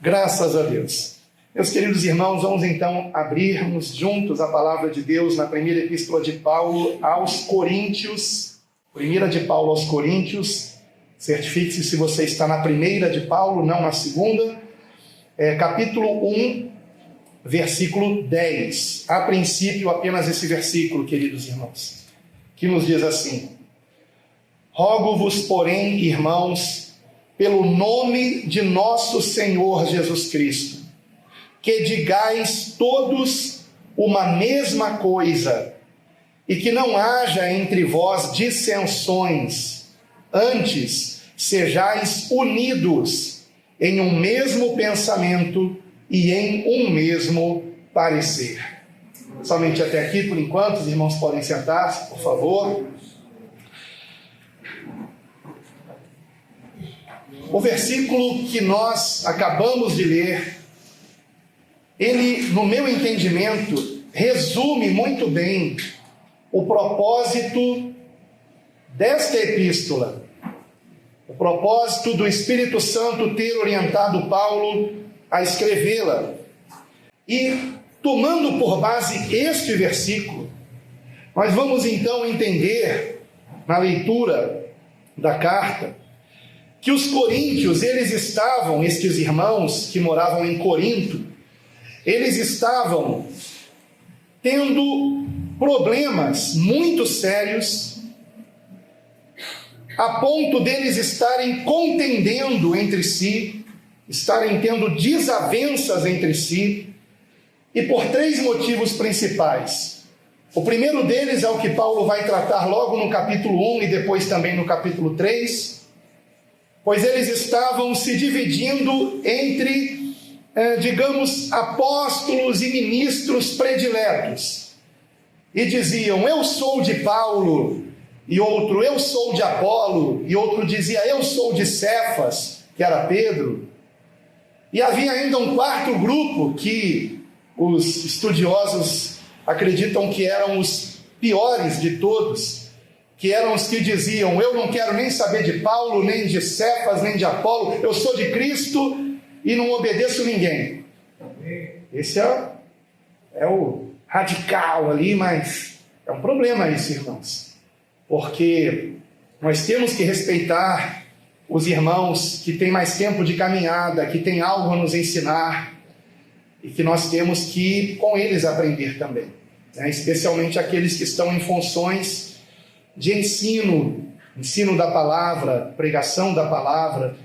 Graças a Deus. Meus queridos irmãos, vamos então abrirmos juntos a palavra de Deus na primeira epístola de Paulo aos Coríntios. Primeira de Paulo aos Coríntios. Certifique-se se você está na primeira de Paulo, não na segunda. Capítulo 1, versículo 10. A princípio, apenas esse versículo, queridos irmãos, que nos diz assim: Rogo-vos, porém, irmãos, pelo nome de nosso Senhor Jesus Cristo, que digais todos uma mesma coisa, e que não haja entre vós dissensões, antes sejais unidos em um mesmo pensamento e em um mesmo parecer. Somente até aqui, por enquanto, os irmãos podem sentar-se, por favor. O versículo que nós acabamos de ler, ele, no meu entendimento, resume muito bem o propósito desta epístola, o propósito do Espírito Santo ter orientado Paulo a escrevê-la. E, tomando por base este versículo, nós vamos então entender, na leitura da carta, que os coríntios, estes irmãos que moravam em Corinto, eles estavam tendo problemas muito sérios, a ponto deles estarem contendendo entre si, estarem tendo desavenças entre si, e por três motivos principais. O primeiro deles é o que Paulo vai tratar logo no capítulo 1 e depois também no capítulo 3, pois eles estavam se dividindo entre, apóstolos e ministros prediletos. E diziam, eu sou de Paulo, e outro, eu sou de Apolo, e outro dizia, eu sou de Cefas, que era Pedro. E havia ainda um quarto grupo que os estudiosos acreditam que eram os piores de todos, que eram os que diziam, eu não quero nem saber de Paulo, nem de Cefas, nem de Apolo, eu sou de Cristo e não obedeço ninguém. Esse é o radical ali, mas é um problema isso, irmãos, porque nós temos que respeitar os irmãos que têm mais tempo de caminhada, que têm algo a nos ensinar, e que nós temos que com eles aprender também, né? Especialmente aqueles que estão em funções de ensino da palavra, pregação da palavra,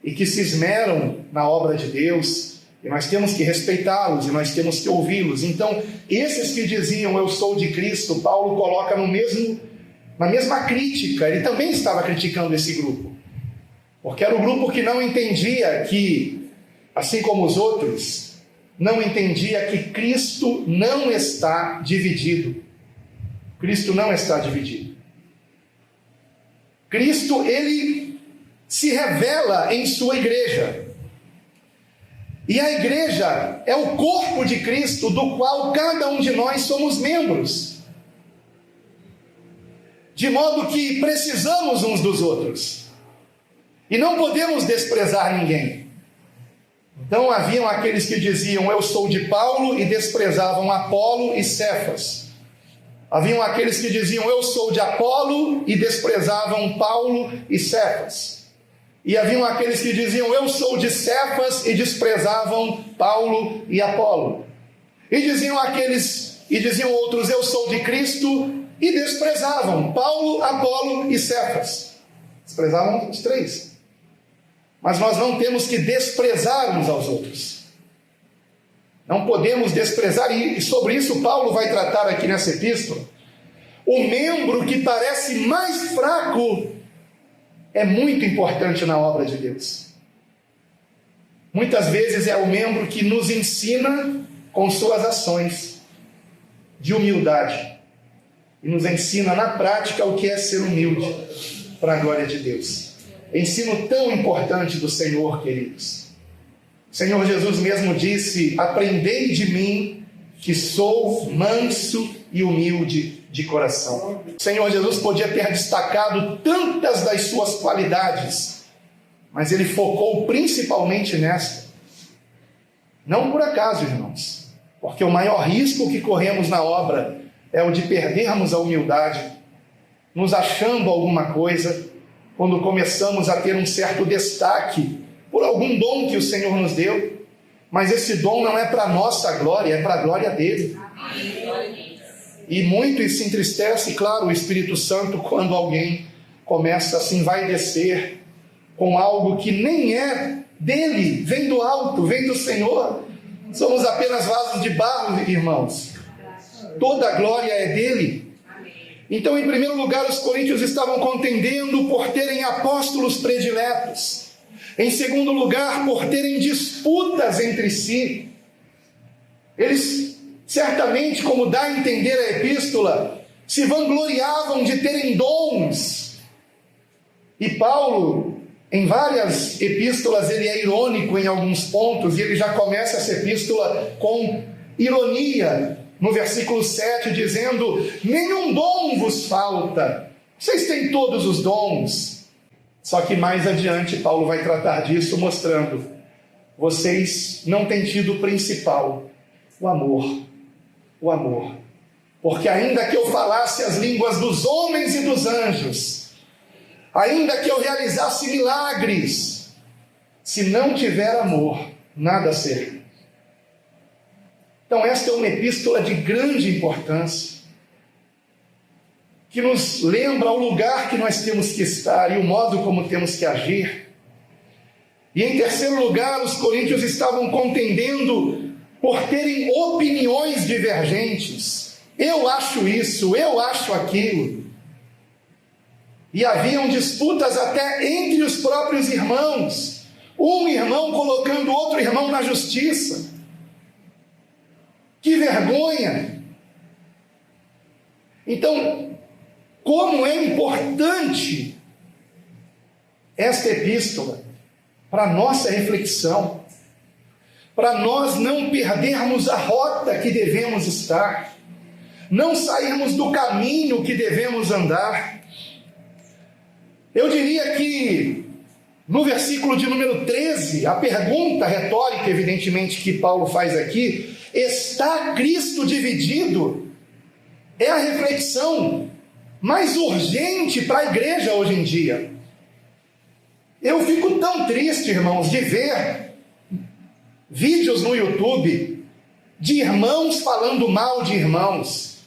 e que se esmeram na obra de Deus, e nós temos que respeitá-los, e nós temos que ouvi-los. Então, esses que diziam, eu sou de Cristo, Paulo coloca na mesma crítica, ele também estava criticando esse grupo, porque era o grupo que não entendia que, assim como os outros, não entendia que Cristo não está dividido. Cristo não está dividido. Cristo, ele se revela em sua igreja. E a igreja é o corpo de Cristo, do qual cada um de nós somos membros. De modo que precisamos uns dos outros. E não podemos desprezar ninguém. Então haviam aqueles que diziam, eu sou de Paulo, e desprezavam Apolo e Cefas. Haviam aqueles que diziam, eu sou de Apolo, e desprezavam Paulo e Cefas. E haviam aqueles que diziam, eu sou de Cefas, e desprezavam Paulo e Apolo. E diziam outros, eu sou de Cristo, e desprezavam Paulo, Apolo e Cefas. Desprezavam os três. Mas nós não temos que desprezar uns aos outros. Não podemos desprezar, e sobre isso Paulo vai tratar aqui nessa epístola. O membro que parece mais fraco é muito importante na obra de Deus. Muitas vezes é o membro que nos ensina com suas ações de humildade, e nos ensina na prática o que é ser humilde para a glória de Deus. Ensino tão importante do Senhor, queridos. O Senhor Jesus mesmo disse, aprendei de mim, que sou manso e humilde de coração. O Senhor Jesus podia ter destacado tantas das suas qualidades, mas ele focou principalmente nesta, Não por acaso, irmãos, porque o maior risco que corremos na obra é o de perdermos a humildade, nos achando alguma coisa, quando começamos a ter um certo destaque por algum dom que o Senhor nos deu, mas esse dom não é para a nossa glória, é para a glória dele. E muito se entristece, claro, o Espírito Santo quando alguém começa a se envaidecer com algo que nem é dele, vem do alto, vem do Senhor. Somos apenas vasos de barro, irmãos. Toda a glória é dele. Então, em primeiro lugar, os coríntios estavam contendendo por terem apóstolos prediletos. Em segundo lugar, por terem disputas entre si. Eles, certamente, como dá a entender a epístola, se vangloriavam de terem dons. E Paulo, em várias epístolas, ele é irônico em alguns pontos, e ele já começa essa epístola com ironia, no versículo 7, dizendo: nenhum dom vos falta, vocês têm todos os dons. Só que mais adiante Paulo vai tratar disso, mostrando: vocês não têm tido o principal, o amor. O amor. Porque ainda que eu falasse as línguas dos homens e dos anjos, ainda que eu realizasse milagres, se não tiver amor, nada serve. Então esta é uma epístola de grande importância, que nos lembra o lugar que nós temos que estar e o modo como temos que agir. E em terceiro lugar, os coríntios estavam contendendo por terem opiniões divergentes. Eu acho isso, eu acho aquilo. E haviam disputas até entre os próprios irmãos. Um irmão colocando outro irmão na justiça. Que vergonha! Então, como é importante esta epístola para a nossa reflexão, para nós não perdermos a rota que devemos estar, não sairmos do caminho que devemos andar. Eu diria que no versículo de número 13, a pergunta retórica, evidentemente, que Paulo faz aqui: está Cristo dividido? É a reflexão mais urgente para a igreja hoje em dia. Eu fico tão triste, irmãos, de ver vídeos no YouTube de irmãos falando mal de irmãos.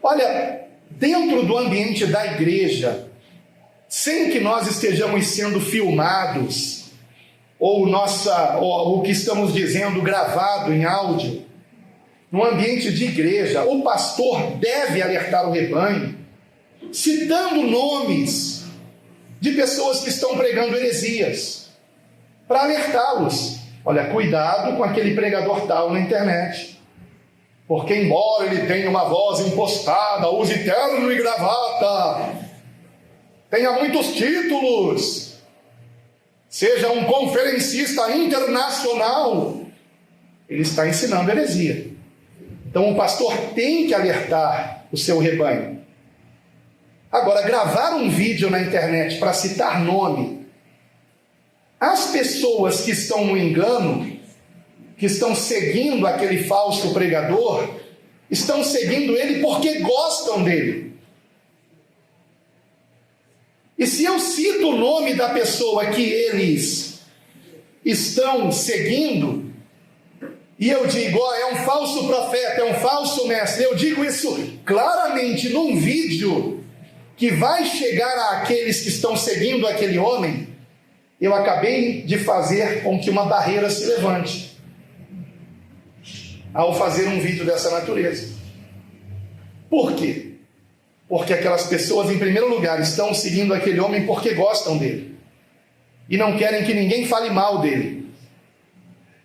Olha, dentro do ambiente da igreja, sem que nós estejamos sendo filmados, ou o que estamos dizendo gravado em áudio, no ambiente de igreja, o pastor deve alertar o rebanho, citando nomes de pessoas que estão pregando heresias, para alertá-los. Olha, cuidado com aquele pregador tal na internet, porque embora ele tenha uma voz impostada, use terno e gravata, tenha muitos títulos, seja um conferencista internacional, ele está ensinando heresia. Então o pastor tem que alertar o seu rebanho. Agora, gravar um vídeo na internet para citar nome, as pessoas que estão no engano, que estão seguindo aquele falso pregador, estão seguindo ele porque gostam dele. E se eu cito o nome da pessoa que eles estão seguindo, e eu digo: é um falso profeta, é um falso mestre, eu digo isso claramente num vídeo que vai chegar àqueles que estão seguindo aquele homem, eu acabei de fazer com que uma barreira se levante ao fazer um vídeo dessa natureza. Por quê? Porque aquelas pessoas, em primeiro lugar, estão seguindo aquele homem porque gostam dele e não querem que ninguém fale mal dele.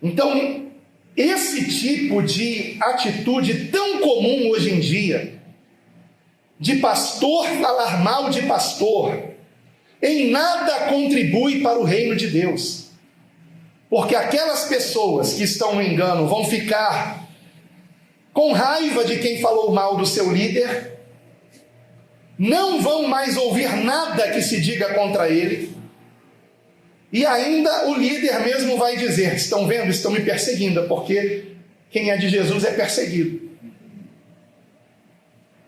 Então, esse tipo de atitude tão comum hoje em dia, de pastor falar mal de pastor, em nada contribui para o reino de Deus. Porque aquelas pessoas que estão no engano vão ficar com raiva de quem falou mal do seu líder, não vão mais ouvir nada que se diga contra ele, E ainda o líder mesmo vai dizer: estão vendo? Estão me perseguindo, porque quem é de Jesus é perseguido.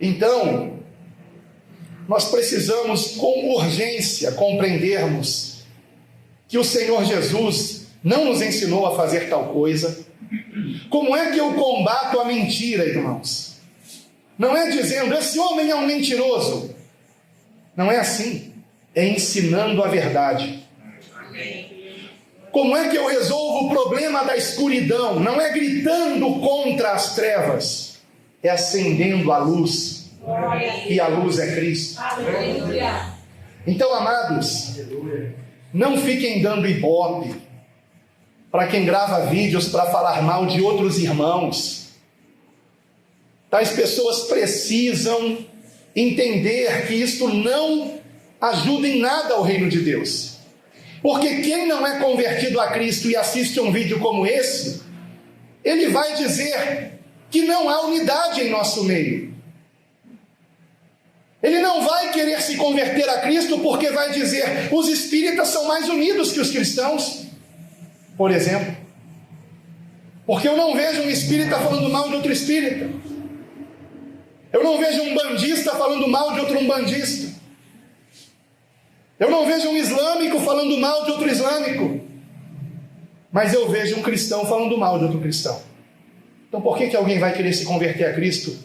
Então, nós precisamos com urgência compreendermos que o Senhor Jesus não nos ensinou a fazer tal coisa. Como é que eu combato a mentira, irmãos? Não é dizendo: esse homem é um mentiroso. Não é assim. É ensinando a verdade. Como é que eu resolvo o problema da escuridão? Não é gritando contra as trevas, é acendendo a luz. E a luz é Cristo. Então, amados, não fiquem dando ibope para quem grava vídeos para falar mal de outros irmãos. Tais pessoas precisam entender que isto não ajuda em nada ao reino de Deus. Porque quem não é convertido a Cristo e assiste um vídeo como esse, ele vai dizer que não há unidade em nosso meio. Ele não vai querer se converter a Cristo porque vai dizer: os espíritas são mais unidos que os cristãos, por exemplo. Porque eu não vejo um espírita falando mal de outro espírita. Eu não vejo um bandista falando mal de outro umbandista. Eu não vejo um islâmico falando mal de outro islâmico. Mas eu vejo um cristão falando mal de outro cristão. Então por que alguém vai querer se converter a Cristo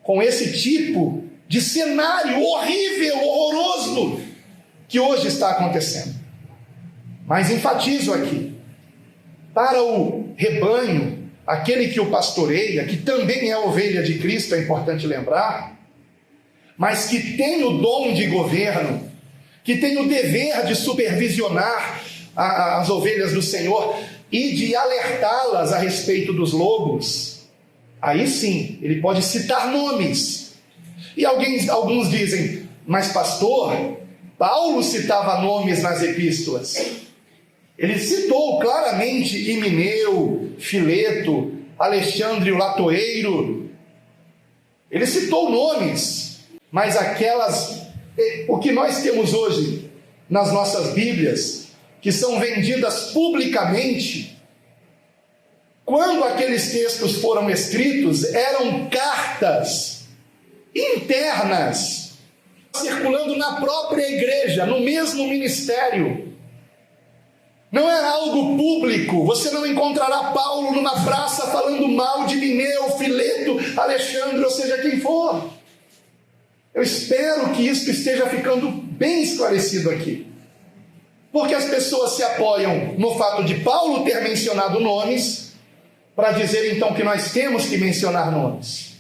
com esse tipo de cenário horrível, horroroso que hoje está acontecendo? Mas enfatizo aqui: para o rebanho, aquele que o pastoreia, que também é ovelha de Cristo, é importante lembrar, mas que tem o dom de governo, que tem o dever de supervisionar as ovelhas do Senhor e de alertá-las a respeito dos lobos, aí sim, ele pode citar nomes. E alguns dizem: mas pastor, Paulo citava nomes nas epístolas. Ele citou claramente Himeneu, Fileto, Alexandre o Latoeiro. Ele citou nomes, mas o que nós temos hoje nas nossas Bíblias, que são vendidas publicamente, quando aqueles textos foram escritos, eram cartas internas, circulando na própria igreja, no mesmo ministério. Não era algo público. Você não encontrará Paulo numa praça falando mal de Himeneu, Fileto, Alexandre, ou seja, quem for. Eu espero que isso esteja ficando bem esclarecido aqui. Porque as pessoas se apoiam no fato de Paulo ter mencionado nomes, para dizer então que nós temos que mencionar nomes.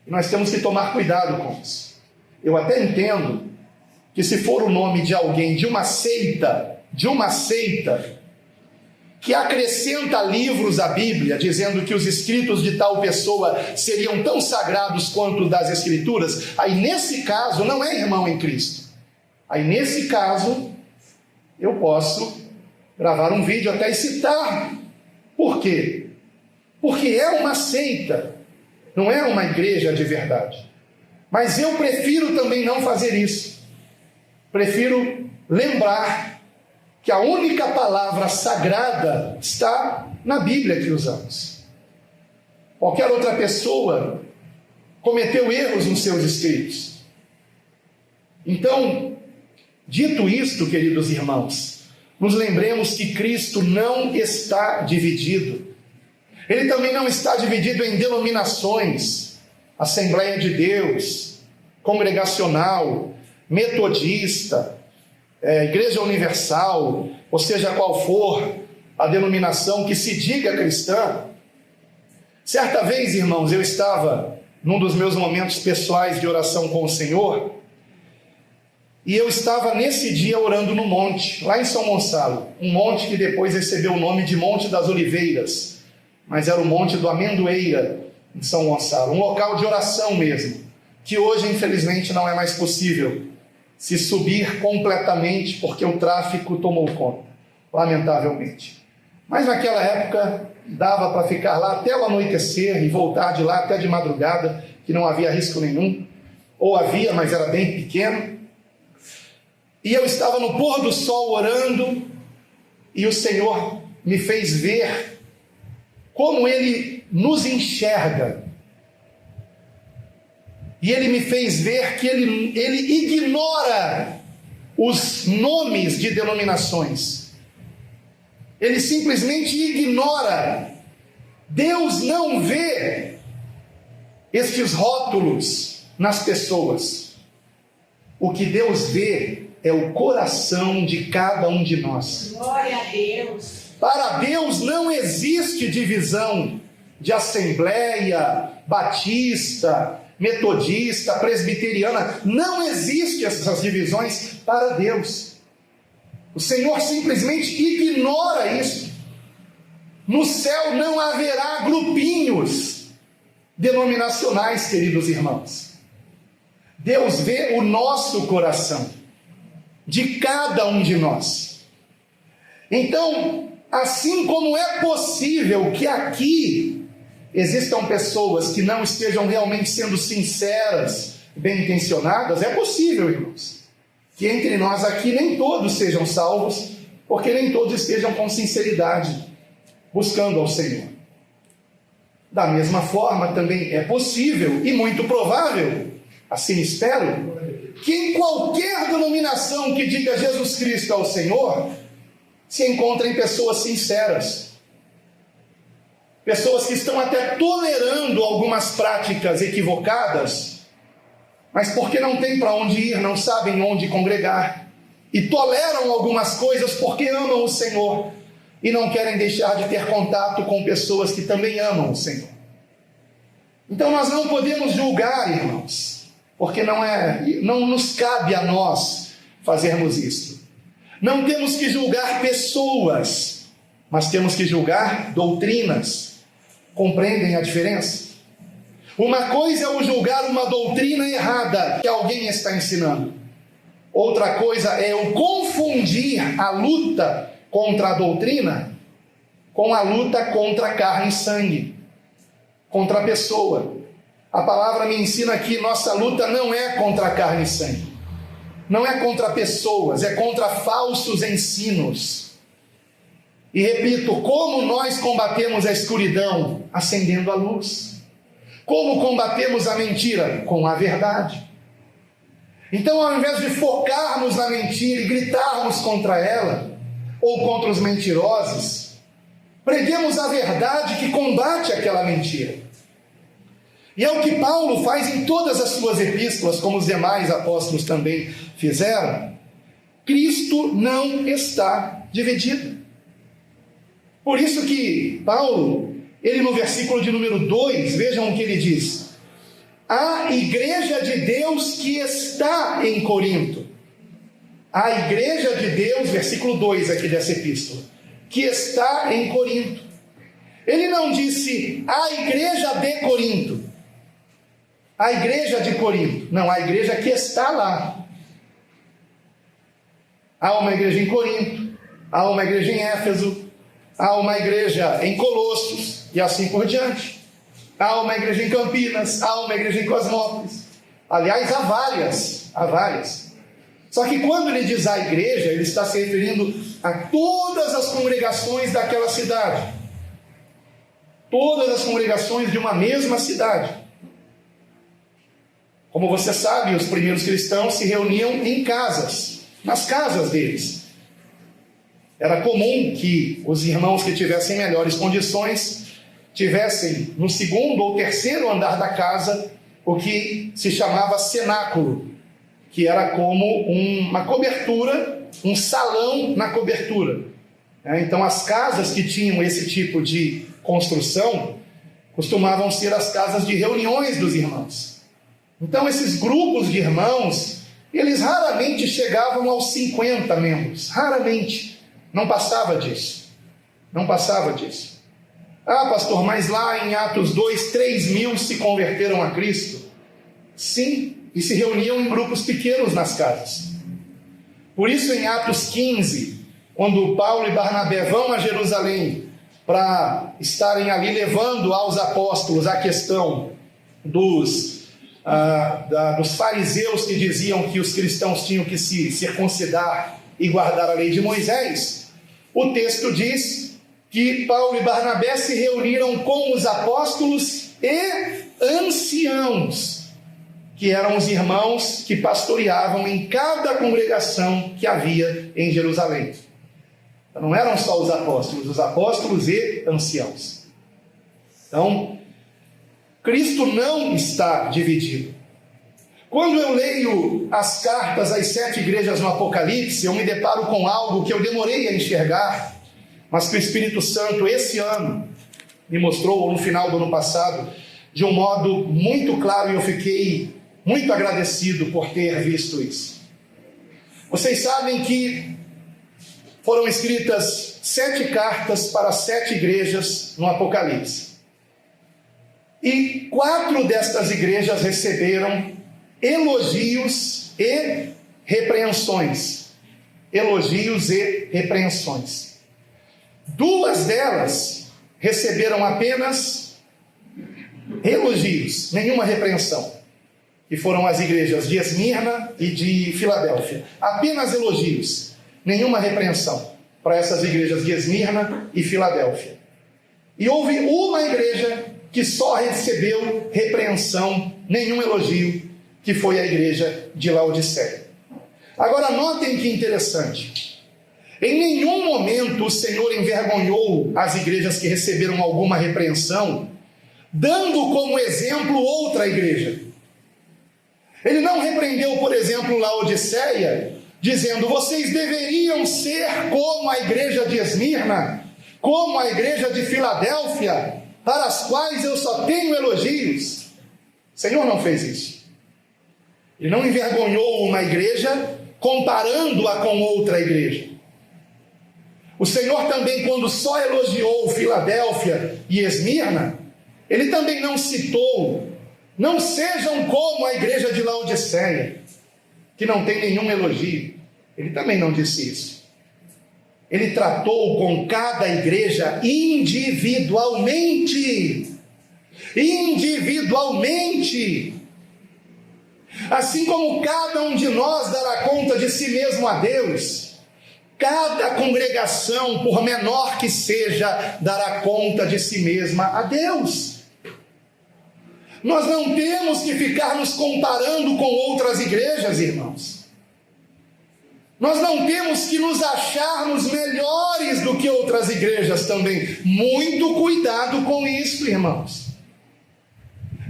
E nós temos que tomar cuidado com isso. Eu até entendo que se for o nome de alguém de uma seita, que acrescenta livros à Bíblia, dizendo que os escritos de tal pessoa seriam tão sagrados quanto os das Escrituras, aí nesse caso não é irmão em Cristo. Aí nesse caso eu posso gravar um vídeo até e citar. Por quê? Porque é uma seita, não é uma igreja de verdade. Mas eu prefiro também não fazer isso. Prefiro lembrar que a única palavra sagrada está na Bíblia que usamos. Qualquer outra pessoa cometeu erros nos seus escritos. Então, dito isto, queridos irmãos, nos lembremos que Cristo não está dividido. Ele também não está dividido em denominações, Assembleia de Deus, Congregacional, Metodista, Igreja Universal, ou seja, qual for a denominação que se diga cristã. Certa vez, irmãos, eu estava num dos meus momentos pessoais de oração com o Senhor, e eu estava nesse dia orando no monte, lá em São Gonçalo, um monte que depois recebeu o nome de Monte das Oliveiras, mas era o Monte do Amendoeira, em São Gonçalo, um local de oração mesmo, que hoje infelizmente não é mais possível se subir completamente, porque o tráfico tomou conta, lamentavelmente. Mas naquela época dava para ficar lá até o anoitecer e voltar de lá até de madrugada, que não havia risco nenhum, ou havia, mas era bem pequeno. e eu estava no pôr do sol orando, e o Senhor me fez ver como Ele nos enxerga. E Ele me fez ver que Ele ignora os nomes de denominações. Ele simplesmente ignora. Deus não vê estes rótulos nas pessoas. O que Deus vê é o coração de cada um de nós. Glória a Deus. Para Deus não existe divisão de assembleia, batista, metodista, presbiteriana. Não existe essas divisões para Deus. O Senhor simplesmente ignora isso. No céu não haverá grupinhos denominacionais, queridos irmãos. Deus vê o nosso coração, de cada um de nós. Então, assim como é possível que aqui existam pessoas que não estejam realmente sendo sinceras, bem intencionadas, é possível, irmãos, que entre nós aqui nem todos sejam salvos, porque nem todos estejam com sinceridade, buscando ao Senhor. Da mesma forma, também é possível e muito provável, assim espero, que em qualquer denominação que diga Jesus Cristo ao Senhor, se encontrem pessoas sinceras, pessoas que estão até tolerando algumas práticas equivocadas, mas porque não tem para onde ir, não sabem onde congregar, e toleram algumas coisas porque amam o Senhor, e não querem deixar de ter contato com pessoas que também amam o Senhor. Então nós não podemos julgar, irmãos, porque não nos cabe a nós fazermos isso. Não temos que julgar pessoas, mas temos que julgar doutrinas. Compreendem a diferença? Uma coisa é o julgar uma doutrina errada que alguém está ensinando. Outra coisa é o confundir a luta contra a doutrina com a luta contra a carne e sangue, contra a pessoa. A palavra me ensina que nossa luta não é contra a carne e sangue, não é contra pessoas, é contra falsos ensinos. E repito, como nós combatemos a escuridão? Acendendo a luz. Como combatemos a mentira? Com a verdade. Então, ao invés de focarmos na mentira e gritarmos contra ela, ou contra os mentirosos, preguemos a verdade que combate aquela mentira. E é o que Paulo faz em todas as suas epístolas, como os demais apóstolos também fizeram. Cristo não está dividido. Por isso que Paulo, ele no versículo de número 2, vejam o que ele diz: a igreja de Deus que está em Corinto. A igreja de Deus, versículo 2 aqui dessa epístola, que está em Corinto. Ele não disse a igreja de Corinto, a igreja de Corinto. Não, a igreja que está lá. Há uma igreja em Corinto, há uma igreja em Éfeso, há uma igreja em Colossos, e assim por diante. Há uma igreja em Campinas, há uma igreja em Cosmópolis. Aliás, há várias. Só que quando ele diz a igreja, ele está se referindo a todas as congregações daquela cidade. Todas as congregações de uma mesma cidade. Como você sabe, os primeiros cristãos se reuniam em casas, nas casas deles. Era comum que os irmãos que tivessem melhores condições tivessem no segundo ou terceiro andar da casa o que se chamava cenáculo, que era como uma cobertura, um salão na cobertura. Então as casas que tinham esse tipo de construção costumavam ser as casas de reuniões dos irmãos. Então esses grupos de irmãos, eles raramente chegavam aos 50 membros, raramente, não passava disso. Ah, pastor, mas lá em Atos 2, 3.000 se converteram a Cristo. Sim, e se reuniam em grupos pequenos nas casas. Por isso, em Atos 15, quando Paulo e Barnabé vão a Jerusalém para estarem ali levando aos apóstolos a questão dos dos fariseus que diziam que os cristãos tinham que se circuncidar e guardar a lei de Moisés, o texto diz que Paulo e Barnabé se reuniram com os apóstolos e anciãos, que eram os irmãos que pastoreavam em cada congregação que havia em Jerusalém. Então, não eram só os apóstolos e anciãos. Então, Cristo não está dividido. Quando eu leio as cartas às 7 igrejas no Apocalipse, eu me deparo com algo que eu demorei a enxergar, mas que o Espírito Santo esse ano me mostrou, ou no final do ano passado, de um modo muito claro, e eu fiquei muito agradecido por ter visto isso. Vocês sabem que foram escritas 7 cartas para 7 igrejas no Apocalipse. E 4 destas igrejas receberam elogios e repreensões. Elogios e repreensões. 2 delas receberam apenas elogios, nenhuma repreensão. Que foram as igrejas de Esmirna e de Filadélfia. Apenas elogios, nenhuma repreensão para essas igrejas de Esmirna e Filadélfia. E houve uma igreja que só recebeu repreensão, nenhum elogio, que foi a igreja de Laodiceia. Agora notem que interessante. Em nenhum momento o Senhor envergonhou as igrejas que receberam alguma repreensão, dando como exemplo outra igreja. Ele não repreendeu, por exemplo, Laodiceia, dizendo: vocês deveriam ser como a igreja de Esmirna, como a igreja de Filadélfia, para as quais eu só tenho elogios. O Senhor não fez isso. Ele não envergonhou uma igreja comparando-a com outra igreja. O Senhor também, quando só elogiou Filadélfia e Esmirna, ele também não citou: não sejam como a igreja de Laodiceia, que não tem nenhum elogio. Ele também não disse isso. Ele tratou com cada igreja individualmente. Individualmente. Assim como cada um de nós dará conta de si mesmo a Deus, cada congregação, por menor que seja, dará conta de si mesma a Deus. Nós não temos que ficar nos comparando com outras igrejas, irmãos. Nós não temos que nos acharmos melhores do que outras igrejas também. Muito cuidado com isso, irmãos.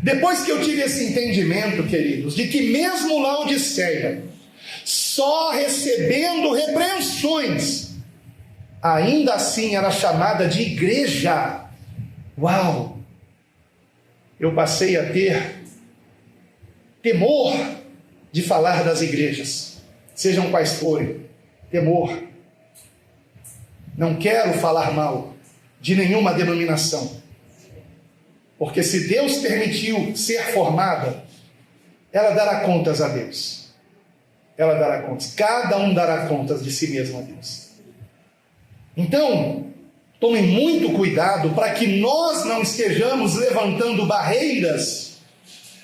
Depois que eu tive esse entendimento, queridos, de que mesmo Laodiceia, só recebendo repreensões, ainda assim era chamada de igreja. Uau! Eu passei a ter temor de falar das igrejas, sejam quais forem. Temor. Não quero falar mal de nenhuma denominação, porque se Deus permitiu ser formada, ela dará contas a Deus. Ela dará contas. Cada um dará contas de si mesmo a Deus. Então, tomem muito cuidado para que nós não estejamos levantando barreiras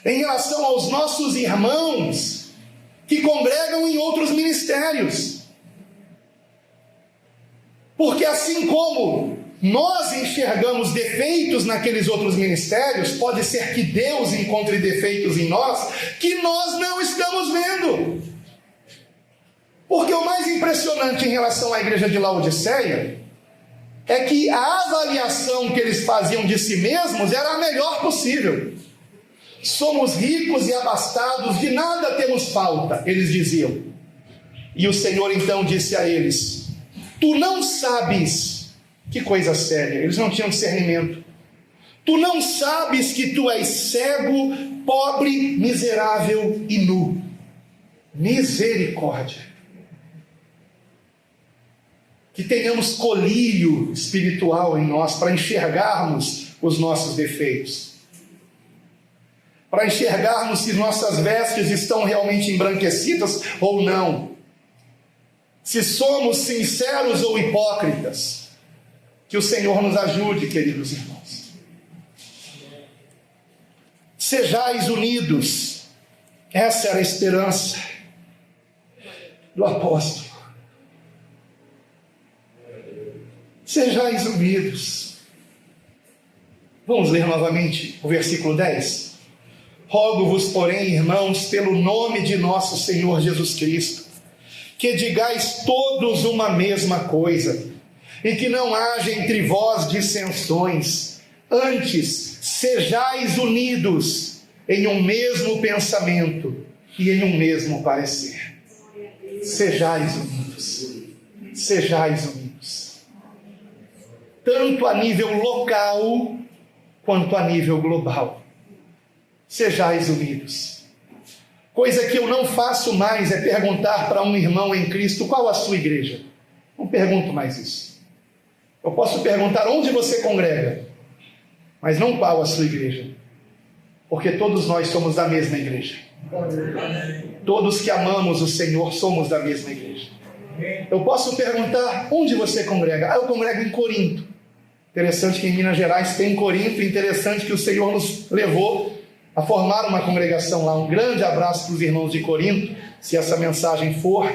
em relação aos nossos irmãos que congregam em outros ministérios. Porque assim como nós enxergamos defeitos naqueles outros ministérios, pode ser que Deus encontre defeitos em nós que nós não estamos vendo. Porque o mais impressionante em relação à igreja de Laodiceia é que a avaliação que eles faziam de si mesmos era a melhor possível. Somos ricos e abastados, de nada temos falta, eles diziam. E o Senhor então disse a eles: tu não sabes, que coisa séria, eles não tinham discernimento. Tu não sabes que tu és cego, pobre, miserável e nu. Misericórdia. Que tenhamos colírio espiritual em nós para enxergarmos os nossos defeitos, para enxergarmos se nossas vestes estão realmente embranquecidas ou não, se somos sinceros ou hipócritas. Que o Senhor nos ajude, queridos irmãos. Sejais unidos Essa era a esperança do apóstolo. Sejais unidos. Vamos ler novamente o versículo 10. Rogo-vos, porém, irmãos, pelo nome de nosso Senhor Jesus Cristo, que digais todos uma mesma coisa, e que não haja entre vós dissensões, antes sejais unidos em um mesmo pensamento e em um mesmo parecer. Sejais unidos. Sejais unidos. Tanto a nível local quanto a nível global. Sejais unidos. Coisa que eu não faço mais é perguntar para um irmão em Cristo qual a sua igreja. Não pergunto mais isso. Eu posso perguntar onde você congrega, mas não qual a sua igreja. Porque todos nós somos da mesma igreja. Todos que amamos o Senhor somos da mesma igreja. Eu posso perguntar onde você congrega. Eu congrego em Corinto. Interessante que em Minas Gerais tem Corinto. Interessante que o Senhor nos levou a formar uma congregação lá. Um grande abraço para os irmãos de Corinto, se essa mensagem for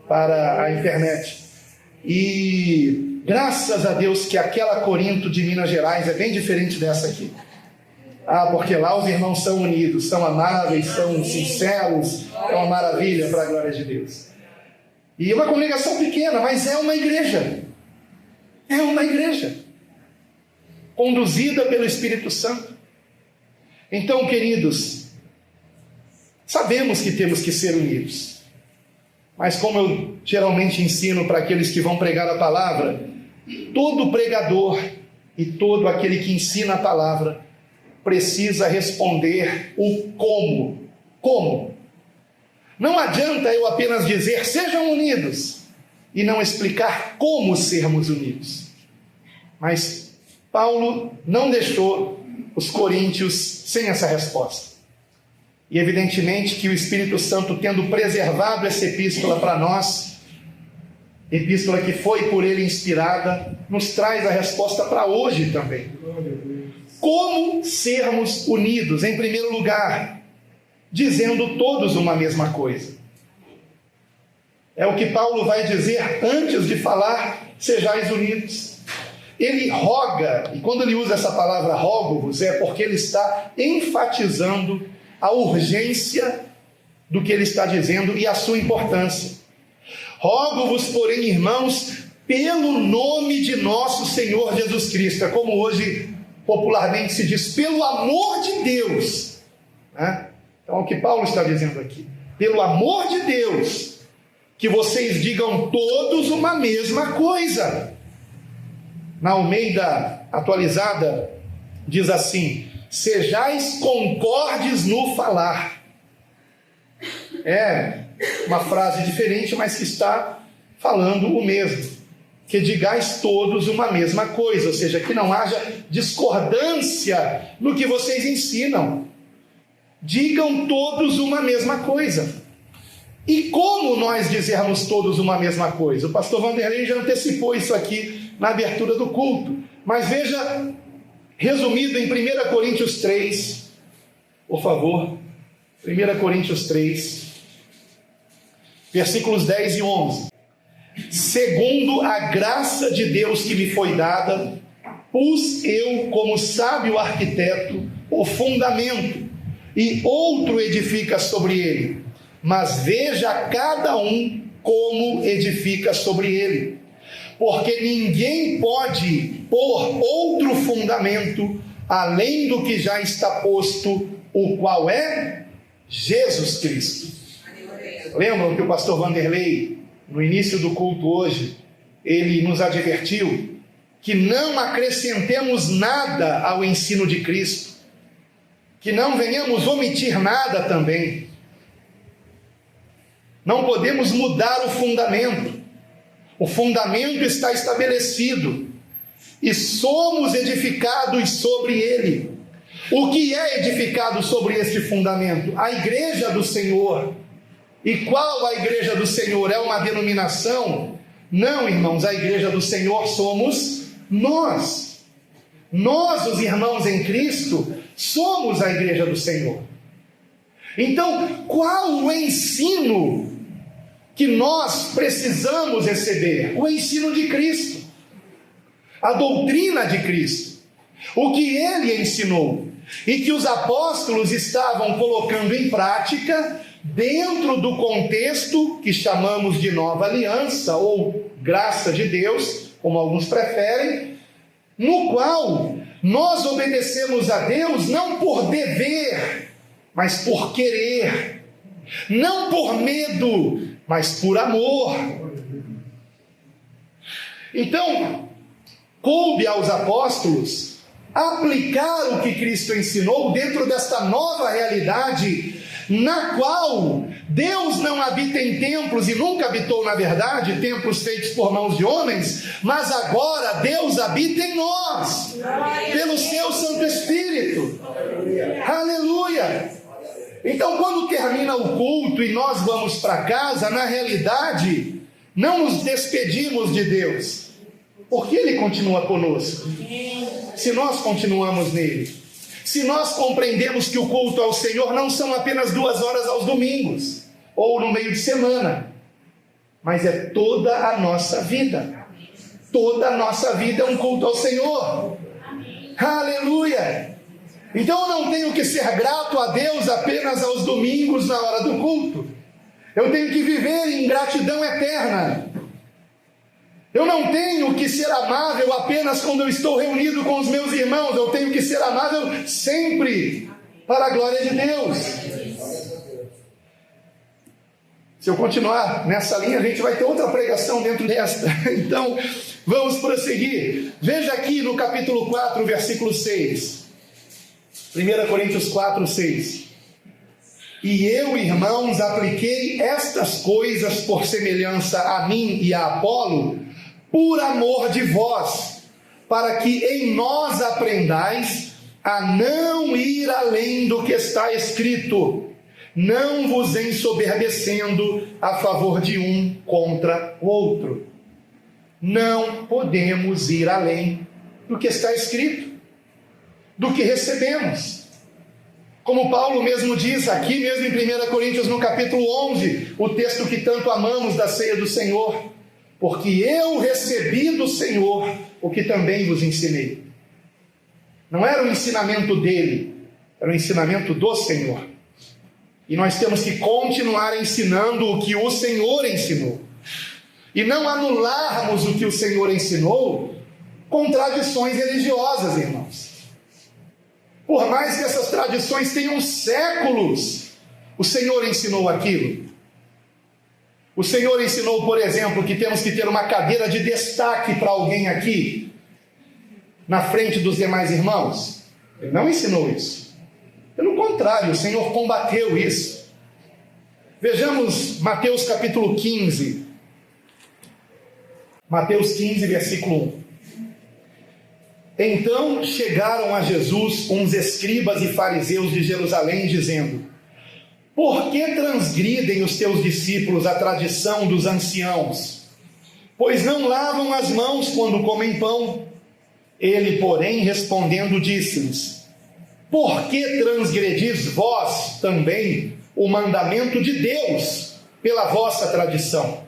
para a internet. E graças a Deus que aquela Corinto de Minas Gerais é bem diferente dessa aqui. Porque lá os irmãos são unidos, são amáveis, são sinceros, é uma maravilha para a glória de Deus. E é uma congregação pequena, mas é uma igreja. É uma igreja. Conduzida pelo Espírito Santo. Então, queridos, sabemos que temos que ser unidos. Mas como eu geralmente ensino para aqueles que vão pregar a palavra, todo pregador e todo aquele que ensina a palavra precisa responder o como. Como? Não adianta eu apenas dizer sejam unidos e não explicar como sermos unidos. Mas Paulo não deixou os coríntios sem essa resposta. E evidentemente que o Espírito Santo, tendo preservado essa epístola para nós, epístola que foi por ele inspirada, nos traz a resposta para hoje também. Como sermos unidos? Em primeiro lugar, dizendo todos uma mesma coisa. É o que Paulo vai dizer antes de falar, sejais unidos. Ele roga, e quando ele usa essa palavra rogo-vos, é porque ele está enfatizando a urgência do que ele está dizendo e a sua importância. Rogo-vos, porém, irmãos, pelo nome de nosso Senhor Jesus Cristo, é como hoje popularmente se diz, pelo amor de Deus. Então é o que Paulo está dizendo aqui. Pelo amor de Deus, que vocês digam todos uma mesma coisa. Na Almeida atualizada, diz assim, sejais concordes no falar. É uma frase diferente, mas que está falando o mesmo. Que digais todos uma mesma coisa, ou seja, que não haja discordância no que vocês ensinam. Digam todos uma mesma coisa. E como nós dizermos todos uma mesma coisa? O pastor Vanderlei já antecipou isso aqui na abertura do culto. Mas veja, resumido em 1 Coríntios 3, por favor, 1 Coríntios 3, versículos 10 e 11. Segundo a graça de Deus que me foi dada, pus eu, como sábio arquiteto, o fundamento, e outro edifica sobre ele. Mas veja cada um como edifica sobre ele. Porque ninguém pode pôr outro fundamento além do que já está posto, o qual é Jesus Cristo. Lembram que o pastor Vanderlei, no início do culto hoje, ele nos advertiu que não acrescentemos nada ao ensino de Cristo, que não venhamos omitir nada também. Não podemos mudar o fundamento. O fundamento está estabelecido e somos edificados sobre ele. O que é edificado sobre este fundamento? A igreja do Senhor. E qual a igreja do Senhor? É uma denominação? Não, irmãos, a igreja do Senhor somos nós. Nós, os irmãos em Cristo, somos a igreja do Senhor. Então, qual o ensino que nós precisamos receber? O ensino de Cristo, a doutrina de Cristo, o que Ele ensinou e que os apóstolos estavam colocando em prática dentro do contexto que chamamos de nova aliança ou graça de Deus, como alguns preferem, no qual nós obedecemos a Deus não por dever, mas por querer, não por medo, mas por amor. Então, coube aos apóstolos aplicar o que Cristo ensinou dentro desta nova realidade, na qual Deus não habita em templos e nunca habitou, na verdade, templos feitos por mãos de homens, mas agora Deus habita em nós, pelo seu Santo Espírito. Aleluia! Então, quando termina o culto e nós vamos para casa, na realidade, não nos despedimos de Deus, porque Ele continua conosco. Se nós continuamos nele, se nós compreendemos que o culto ao Senhor não são apenas 2 horas aos domingos, ou no meio de semana, mas é toda a nossa vida. Toda a nossa vida é um culto ao Senhor. Aleluia! Então eu não tenho que ser grato a Deus apenas aos domingos na hora do culto. Eu tenho que viver em gratidão eterna. Eu não tenho que ser amável apenas quando eu estou reunido com os meus irmãos. Eu tenho que ser amável sempre, para a glória de Deus. Se eu continuar nessa linha, a gente vai ter outra pregação dentro desta. Então, vamos prosseguir. Veja aqui no capítulo 4, versículo 6. 1 Coríntios 4, 6. E eu, irmãos, apliquei estas coisas por semelhança a mim e a Apolo, por amor de vós, para que em nós aprendais a não ir além do que está escrito, não vos ensoberbecendo a favor de um contra o outro. Não podemos ir além do que está escrito, do que recebemos. Como Paulo mesmo diz aqui mesmo em 1 Coríntios no capítulo 11, o texto que tanto amamos da ceia do Senhor: porque eu recebi do Senhor o que também vos ensinei. Não era o ensinamento dele, era o ensinamento do Senhor. E nós temos que continuar ensinando o que o Senhor ensinou. E não anularmos o que o Senhor ensinou com tradições religiosas, irmãos. Por mais que essas tradições tenham séculos, o Senhor ensinou aquilo. O Senhor ensinou, por exemplo, que temos que ter uma cadeira de destaque para alguém aqui, na frente dos demais irmãos. Ele não ensinou isso. Pelo contrário, o Senhor combateu isso. Vejamos Mateus capítulo 15. Mateus 15, versículo 1. Então chegaram a Jesus uns escribas e fariseus de Jerusalém, dizendo: por que transgridem os teus discípulos a tradição dos anciãos? Pois não lavam as mãos quando comem pão. Ele, porém, respondendo, disse-lhes: por que transgredis vós também o mandamento de Deus pela vossa tradição?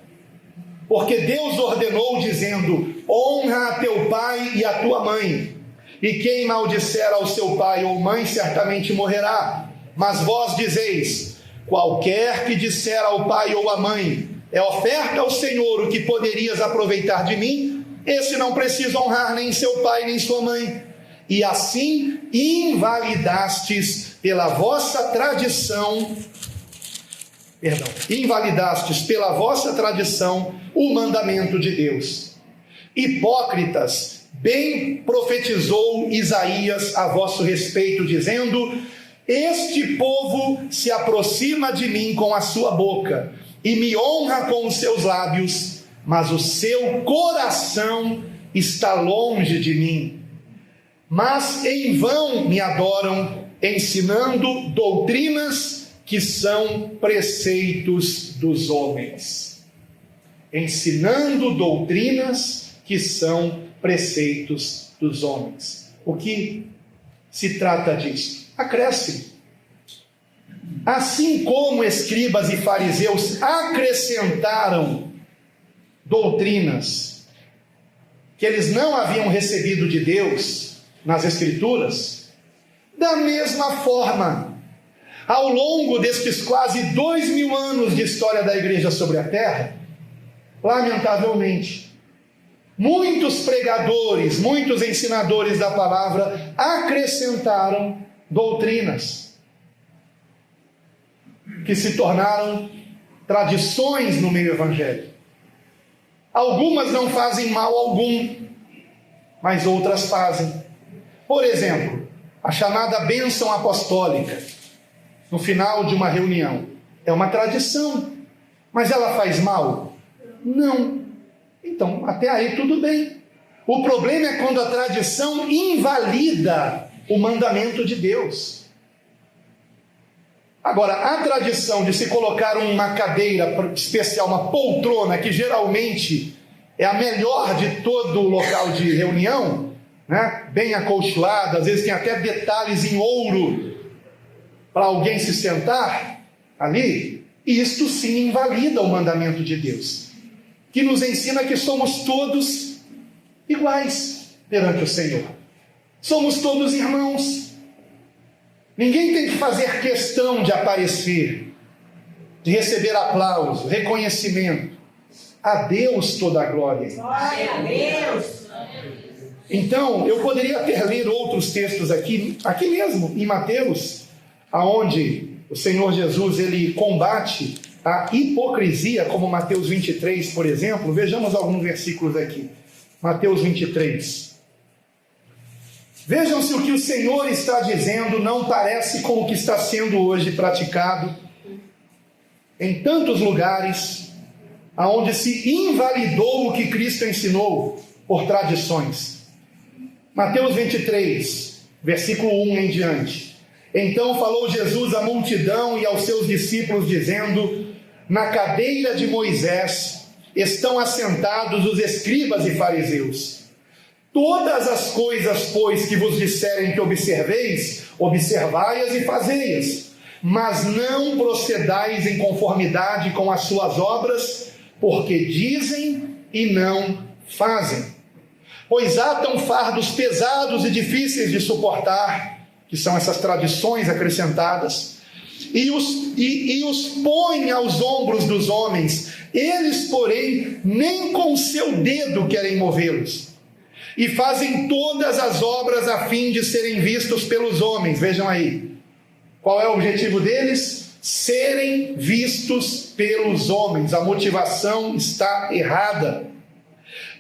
Porque Deus ordenou, dizendo: honra a teu pai e a tua mãe, e quem maldisser ao seu pai ou mãe certamente morrerá. Mas vós dizeis: qualquer que disser ao pai ou à mãe, é oferta ao Senhor o que poderias aproveitar de mim, esse não precisa honrar nem seu pai nem sua mãe. E assim invalidastes pela vossa tradição, invalidastes pela vossa tradição o mandamento de Deus. Hipócritas, bem profetizou Isaías a vosso respeito, dizendo: este povo se aproxima de mim com a sua boca e me honra com os seus lábios, mas o seu coração está longe de mim. Mas em vão me adoram, ensinando doutrinas que são preceitos dos homens. Ensinando doutrinas que são preceitos dos homens. O que se trata disso? Acréscimo. Assim como escribas e fariseus acrescentaram doutrinas que eles não haviam recebido de Deus nas Escrituras, da mesma forma, ao longo destes quase 2000 anos de história da igreja sobre a terra, lamentavelmente, muitos pregadores, muitos ensinadores da palavra acrescentaram doutrinas que se tornaram tradições no meio evangélico. Algumas não fazem mal algum, mas outras fazem. Por exemplo, a chamada bênção apostólica, no final de uma reunião, é uma tradição, mas ela faz mal? Não. Então, até aí tudo bem. O problema é quando a tradição invalida o mandamento de Deus. Agora, a tradição de se colocar uma cadeira especial, uma poltrona, que geralmente é a melhor de todo o local de reunião, né? Bem acolchoada, às vezes tem até detalhes em ouro para alguém se sentar ali, e isto sim invalida o mandamento de Deus, que nos ensina que somos todos iguais perante o Senhor. Somos todos irmãos. Ninguém tem que fazer questão de aparecer, de receber aplauso, reconhecimento. A Deus toda a glória. Glória a Deus. Então, eu poderia ter lido outros textos aqui mesmo, em Mateus, aonde o Senhor Jesus, ele combate a hipocrisia, como Mateus 23, por exemplo. Vejamos alguns versículos aqui. Mateus 23. Vejam se o que o Senhor está dizendo não parece com o que está sendo hoje praticado em tantos lugares, aonde se invalidou o que Cristo ensinou por tradições. Mateus 23, versículo 1 em diante. Então falou Jesus à multidão e aos seus discípulos, dizendo: na cadeira de Moisés estão assentados os escribas e fariseus. Todas as coisas, pois, que vos disserem que observeis, observai-as e fazei-as, mas não procedais em conformidade com as suas obras, porque dizem e não fazem. Pois atam fardos pesados e difíceis de suportar, que são essas tradições acrescentadas, e os põem aos ombros dos homens. Eles, porém, nem com seu dedo querem movê-los. E fazem todas as obras a fim de serem vistos pelos homens. Vejam aí. Qual é o objetivo deles? Serem vistos pelos homens. A motivação está errada.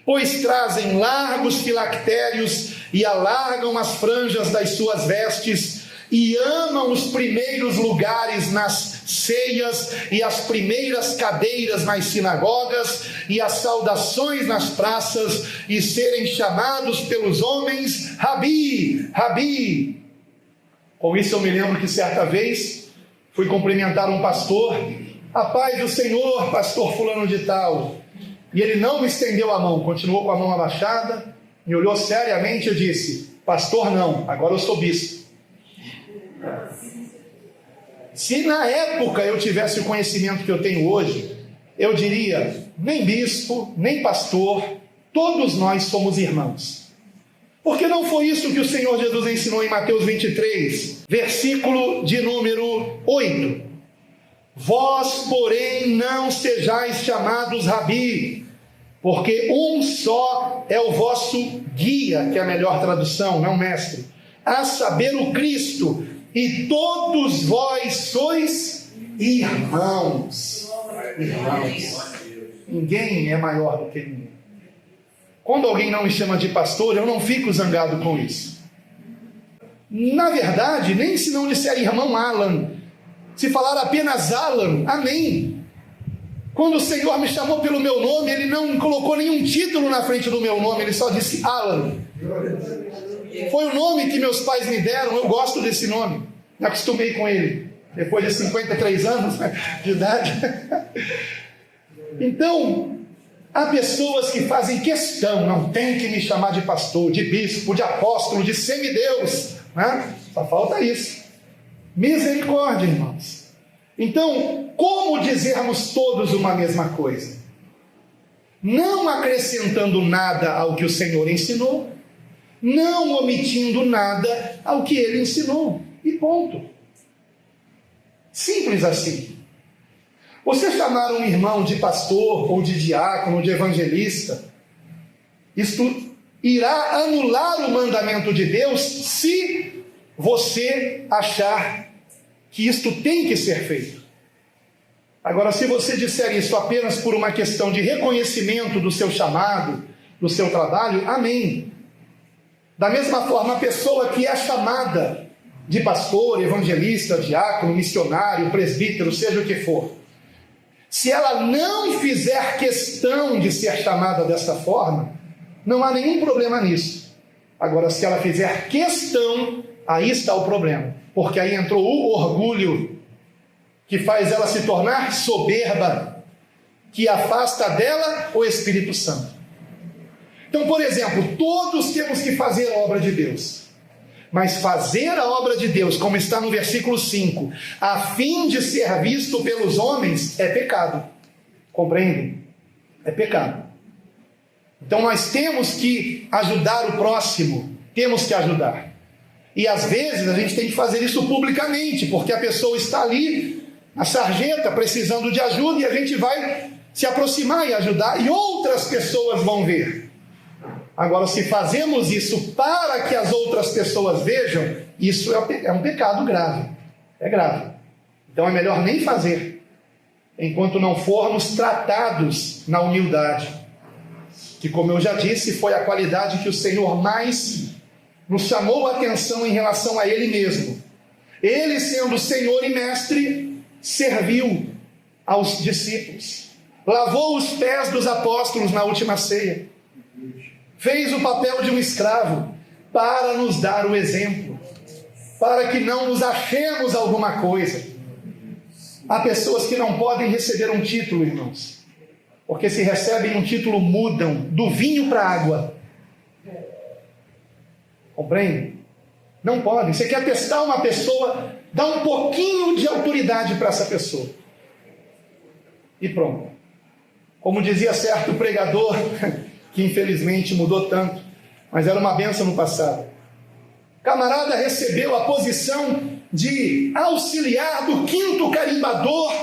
Pois trazem largos filactérios e alargam as franjas das suas vestes, e amam os primeiros lugares nas ceias e as primeiras cadeiras nas sinagogas e as saudações nas praças, e serem chamados pelos homens Rabi, Rabi. Com isso eu me lembro que certa vez fui cumprimentar um pastor: a paz do Senhor, pastor fulano de tal. E ele não me estendeu a mão, continuou com a mão abaixada, me olhou seriamente e disse: pastor não, agora eu sou bispo. Se na época eu tivesse o conhecimento que eu tenho hoje, eu diria: nem bispo, nem pastor, todos nós somos irmãos. Porque não foi isso que o Senhor Jesus ensinou em Mateus 23, versículo de número 8. Vós, porém, não sejais chamados Rabi, porque um só é o vosso guia, que é a melhor tradução, não mestre, a saber, o Cristo, e todos vós sois irmãos. Irmãos. Ninguém é maior do que ninguém. Quando alguém não me chama de pastor, eu não fico zangado com isso. Na verdade, nem se não disser irmão Alan, se falar apenas Alan, amém. Quando o Senhor me chamou pelo meu nome, Ele não colocou nenhum título na frente do meu nome, Ele só disse Alan. Foi o nome que meus pais me deram, eu gosto desse nome, me acostumei com ele, depois de 53 anos de idade. Então, há pessoas que fazem questão, não tem que me chamar de pastor, de bispo, de apóstolo, de semideus, né? Só falta isso. Misericórdia, irmãos. Então, como dizermos todos uma mesma coisa? Não acrescentando nada ao que o Senhor ensinou, não omitindo nada ao que Ele ensinou. E ponto. Simples assim. Você chamar um irmão de pastor, ou de diácono, ou de evangelista, isto irá anular o mandamento de Deus se você achar que isto tem que ser feito. Agora, se você disser isso apenas por uma questão de reconhecimento do seu chamado, do seu trabalho, amém. Da mesma forma, a pessoa que é chamada de pastor, evangelista, diácono, missionário, presbítero, seja o que for, se ela não fizer questão de ser chamada desta forma, não há nenhum problema nisso. Agora, se ela fizer questão, aí está o problema. Porque aí entrou o orgulho, que faz ela se tornar soberba, que afasta dela o Espírito Santo. Então, por exemplo, todos temos que fazer a obra de Deus. Mas fazer a obra de Deus, como está no versículo 5, a fim de ser visto pelos homens, é pecado. Compreendem? É pecado. Então nós temos que ajudar o próximo, temos que ajudar. E às vezes a gente tem que fazer isso publicamente, porque a pessoa está ali, na sarjeta, precisando de ajuda, e a gente vai se aproximar e ajudar, e outras pessoas vão ver. Agora, se fazemos isso para que as outras pessoas vejam, isso é um pecado grave. É grave. Então é melhor nem fazer, enquanto não formos tratados na humildade, que, como eu já disse, foi a qualidade que o Senhor mais nos chamou a atenção em relação a Ele mesmo. Ele, sendo Senhor e Mestre, serviu aos discípulos, lavou os pés dos apóstolos na última ceia, fez o papel de um escravo para nos dar o exemplo, para que não nos achemos alguma coisa. Há pessoas que não podem receber um título, irmãos, porque se recebem um título mudam do vinho para a água. Compreende? Não podem. Você quer testar uma pessoa, dá um pouquinho de autoridade para essa pessoa e pronto. Como dizia certo pregador, que infelizmente mudou tanto, mas era uma bênção no passado. Camarada recebeu a posição de auxiliar do 5º carimbador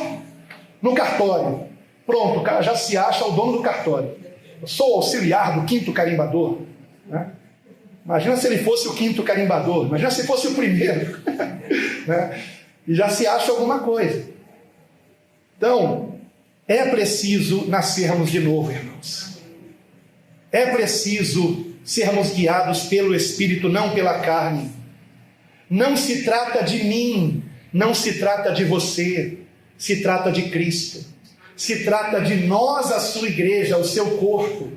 no cartório. Pronto, o cara já se acha o dono do cartório. Eu sou auxiliar do 5º carimbador, né? Imagina se ele fosse o 5º carimbador, imagina se fosse o primeiro, né? E já se acha alguma coisa. Então, é preciso nascermos de novo, irmãos. É preciso sermos guiados pelo Espírito, não pela carne. Não se trata de mim, não se trata de você, se trata de Cristo. Se trata de nós, a sua igreja, o seu corpo.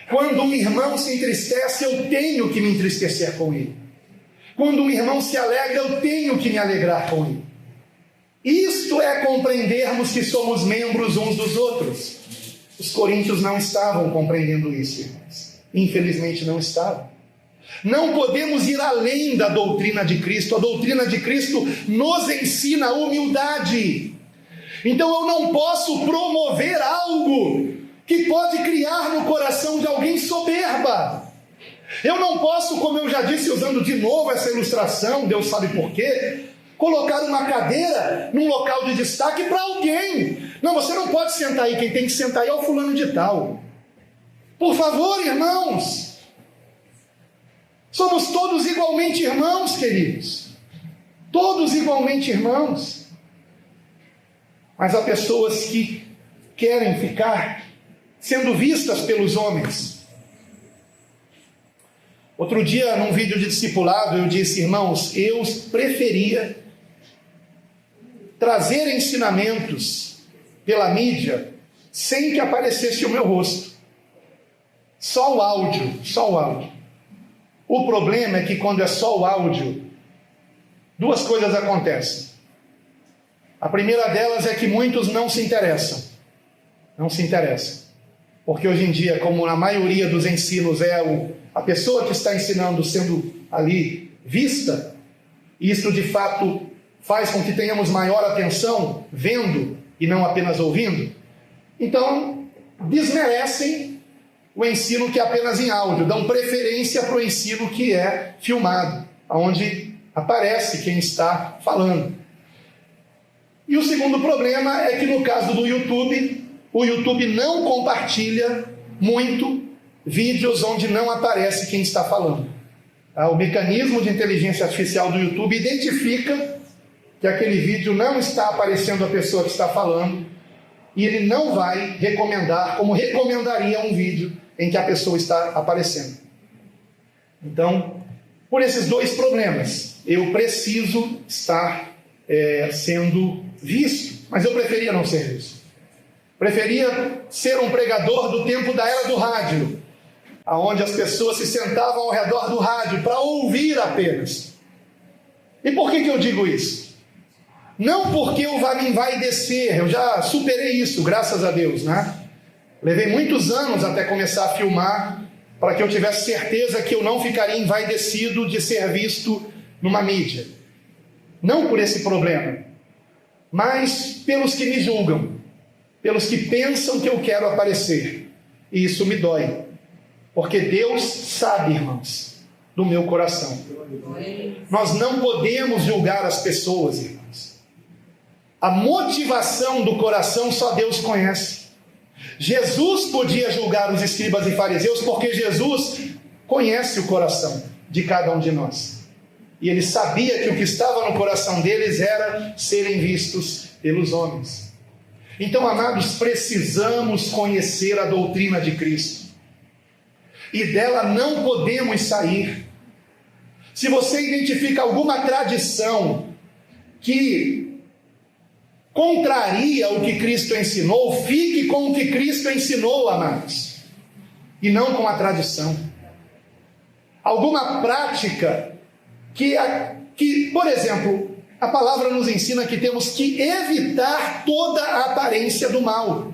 Quando um irmão se entristece, eu tenho que me entristecer com ele. Quando um irmão se alegra, eu tenho que me alegrar com ele. Isto é compreendermos que somos membros uns dos outros. Os coríntios não estavam compreendendo isso, irmãos. Infelizmente não estavam. Não podemos ir além da doutrina de Cristo. A doutrina de Cristo nos ensina a humildade. Então eu não posso promover algo que pode criar no coração de alguém soberba. Eu não posso, como eu já disse, usando de novo essa ilustração, Deus sabe por quê, colocar uma cadeira num local de destaque para alguém. Não, você não pode sentar aí, quem tem que sentar aí é o fulano de tal. Por favor, irmãos, somos todos igualmente irmãos, queridos. Todos igualmente irmãos. Mas há pessoas que querem ficar sendo vistas pelos homens. Outro dia, num vídeo de discipulado, eu disse, irmãos, eu preferia trazer ensinamentos pela mídia sem que aparecesse o meu rosto. Só o áudio, só o áudio. O problema é que quando é só o áudio, duas coisas acontecem. A primeira delas é que muitos não se interessam. Não se interessam. Porque hoje em dia, como na maioria dos ensinos é a pessoa que está ensinando sendo ali vista, isso de fato faz com que tenhamos maior atenção vendo e não apenas ouvindo. Então, desmerecem o ensino que é apenas em áudio, dão preferência para o ensino que é filmado, onde aparece quem está falando. E o segundo problema é que no caso do YouTube, o YouTube não compartilha muito vídeos onde não aparece quem está falando. O mecanismo de inteligência artificial do YouTube identifica que aquele vídeo não está aparecendo a pessoa que está falando e ele não vai recomendar como recomendaria um vídeo em que a pessoa está aparecendo. Então, por esses dois problemas, eu preciso estar sendo visto, mas eu preferia não ser visto. Preferia ser um pregador do tempo da era do rádio, onde as pessoas se sentavam ao redor do rádio para ouvir apenas. E por que eu digo isso? Não porque eu vá me envaidecer, eu já superei isso, graças a Deus, né? Levei muitos anos até começar a filmar, para que eu tivesse certeza que eu não ficaria envaidecido de ser visto numa mídia. Não por esse problema, mas pelos que me julgam, pelos que pensam que eu quero aparecer. E isso me dói, porque Deus sabe, irmãos, do meu coração. Nós não podemos julgar as pessoas, irmãos. A motivação do coração só Deus conhece. Jesus podia julgar os escribas e fariseus porque Jesus conhece o coração de cada um de nós. E ele sabia que o que estava no coração deles era serem vistos pelos homens. Então, amados, precisamos conhecer a doutrina de Cristo. E dela não podemos sair. Se você identifica alguma tradição que contraria o que Cristo ensinou, fique com o que Cristo ensinou, amados, e não com a tradição. Alguma prática que, por exemplo, a palavra nos ensina que temos que evitar toda a aparência do mal.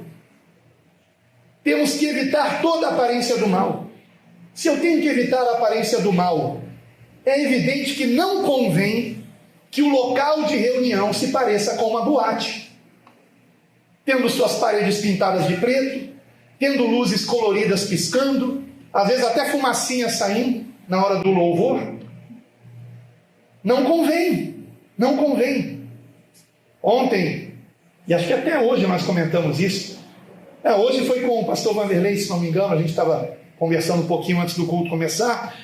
Temos que evitar toda a aparência do mal. Se eu tenho que evitar a aparência do mal, é evidente que não convém que o local de reunião se pareça com uma boate, tendo suas paredes pintadas de preto, tendo luzes coloridas piscando, às vezes até fumacinha saindo na hora do louvor. Não convém, não convém. Ontem, e acho que até hoje nós comentamos isso, hoje foi com o pastor Vanderlei, se não me engano, a gente estava conversando um pouquinho antes do culto começar,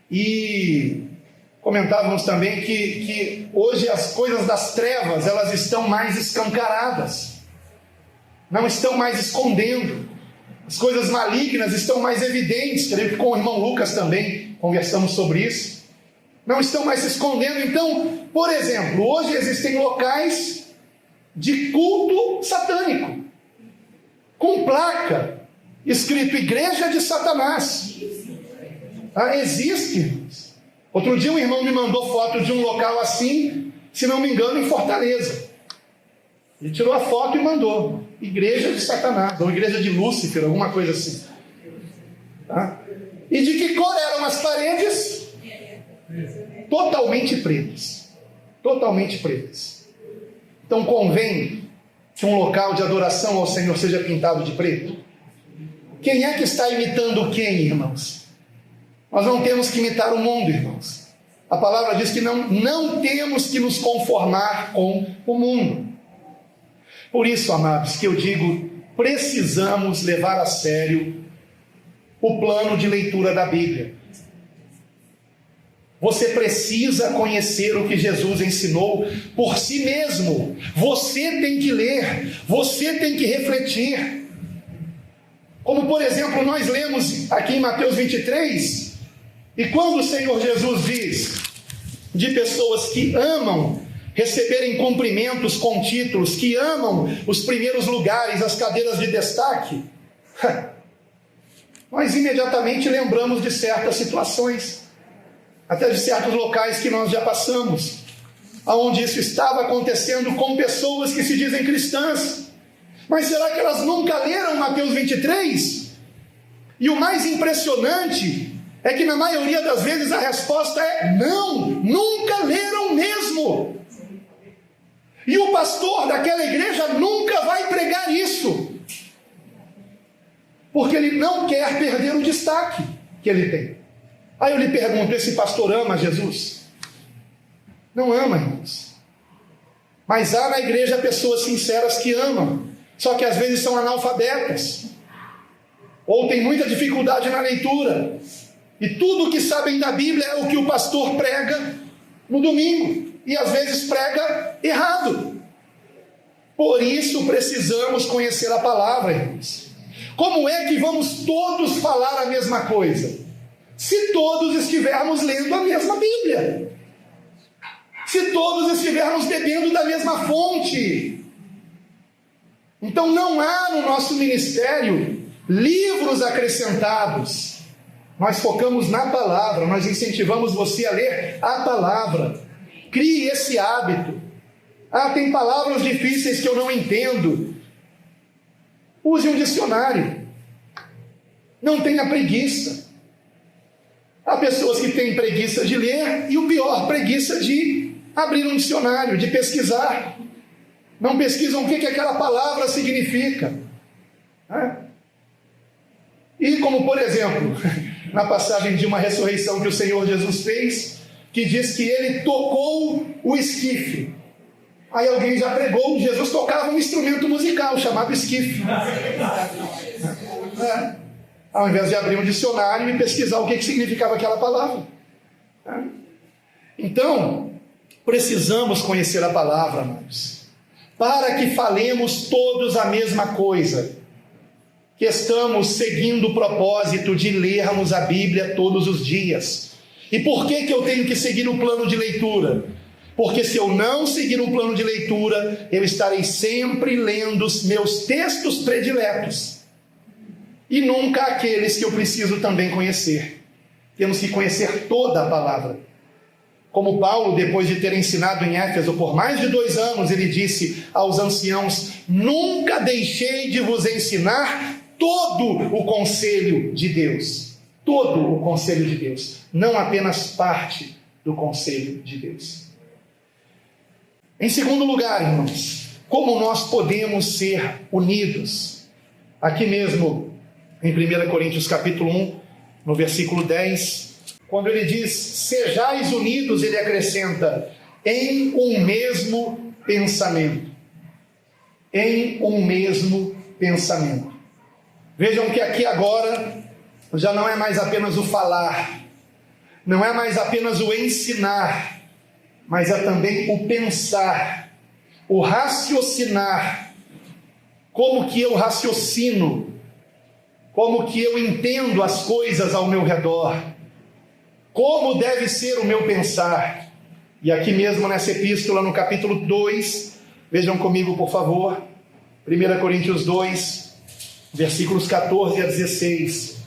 e comentávamos também que hoje as coisas das trevas, elas estão mais escancaradas, não estão mais escondendo, as coisas malignas estão mais evidentes. Creio que com o irmão Lucas também conversamos sobre isso, não estão mais se escondendo. Então, por exemplo, hoje existem locais de culto satânico, com placa escrito Igreja de Satanás. Existe. Outro dia um irmão me mandou foto de um local assim, se não me engano, em Fortaleza. Ele tirou a foto e mandou. Igreja de Satanás, ou Igreja de Lúcifer, alguma coisa assim. E de que cor eram as paredes? Totalmente pretas. Totalmente pretas. Então convém que um local de adoração ao Senhor seja pintado de preto? Quem é que está imitando quem, irmãos? Nós não temos que imitar o mundo, irmãos. A palavra diz que não temos que nos conformar com o mundo. Por isso, amados, que eu digo, precisamos levar a sério o plano de leitura da Bíblia. Você precisa conhecer o que Jesus ensinou por si mesmo. Você tem que ler, você tem que refletir. Como, por exemplo, nós lemos aqui em Mateus 23... E quando o Senhor Jesus diz de pessoas que amam receberem cumprimentos com títulos, que amam os primeiros lugares, as cadeiras de destaque, nós imediatamente lembramos de certas situações, até de certos locais que nós já passamos, onde isso estava acontecendo com pessoas que se dizem cristãs. Mas será que elas nunca leram Mateus 23? E o mais impressionante é que na maioria das vezes a resposta é não, nunca leram mesmo. E o pastor daquela igreja nunca vai pregar isso, porque ele não quer perder o destaque que ele tem. Aí eu lhe pergunto, esse pastor ama Jesus? Não ama, irmãos. Mas há na igreja pessoas sinceras que amam, só que às vezes são analfabetas, ou têm muita dificuldade na leitura, e tudo o que sabem da Bíblia é o que o pastor prega no domingo, e às vezes prega errado. Por isso precisamos conhecer a palavra, irmãos. Como é que vamos todos falar a mesma coisa? Se todos estivermos lendo a mesma Bíblia, se todos estivermos bebendo da mesma fonte. Então não há no nosso ministério livros acrescentados. Nós focamos na palavra, nós incentivamos você a ler a palavra. Crie esse hábito. Tem palavras difíceis que eu não entendo. Use um dicionário. Não tenha preguiça. Há pessoas que têm preguiça de ler e o pior, preguiça de abrir um dicionário, de pesquisar. Não pesquisam o que aquela palavra significa. E como, por exemplo, na passagem de uma ressurreição que o Senhor Jesus fez, que diz que ele tocou o esquife. Aí alguém já pregou, Jesus tocava um instrumento musical chamado esquife. Ao invés de abrir um dicionário e pesquisar o que significava aquela palavra. Então, precisamos conhecer a palavra, amados, para que falemos todos a mesma coisa, que estamos seguindo o propósito de lermos a Bíblia todos os dias. E por que eu tenho que seguir o plano de leitura? Porque se eu não seguir um plano de leitura, eu estarei sempre lendo os meus textos prediletos, e nunca aqueles que eu preciso também conhecer. Temos que conhecer toda a palavra. Como Paulo, depois de ter ensinado em Éfeso por mais de 2 anos, ele disse aos anciãos: nunca deixei de vos ensinar todo o conselho de Deus. Todo o conselho de Deus, não apenas parte do conselho de Deus. Em segundo lugar, irmãos, como nós podemos ser unidos? Aqui mesmo, em 1 Coríntios capítulo 1, no versículo 10, quando ele diz, sejais unidos, ele acrescenta, em um mesmo pensamento. Em um mesmo pensamento. Vejam que aqui agora já não é mais apenas o falar, não é mais apenas o ensinar, mas é também o pensar, o raciocinar. Como que eu raciocino? Como que eu entendo as coisas ao meu redor? Como deve ser o meu pensar? E aqui mesmo nessa epístola, no capítulo 2, vejam comigo por favor, 1 Coríntios 2, versículos 14 a 16.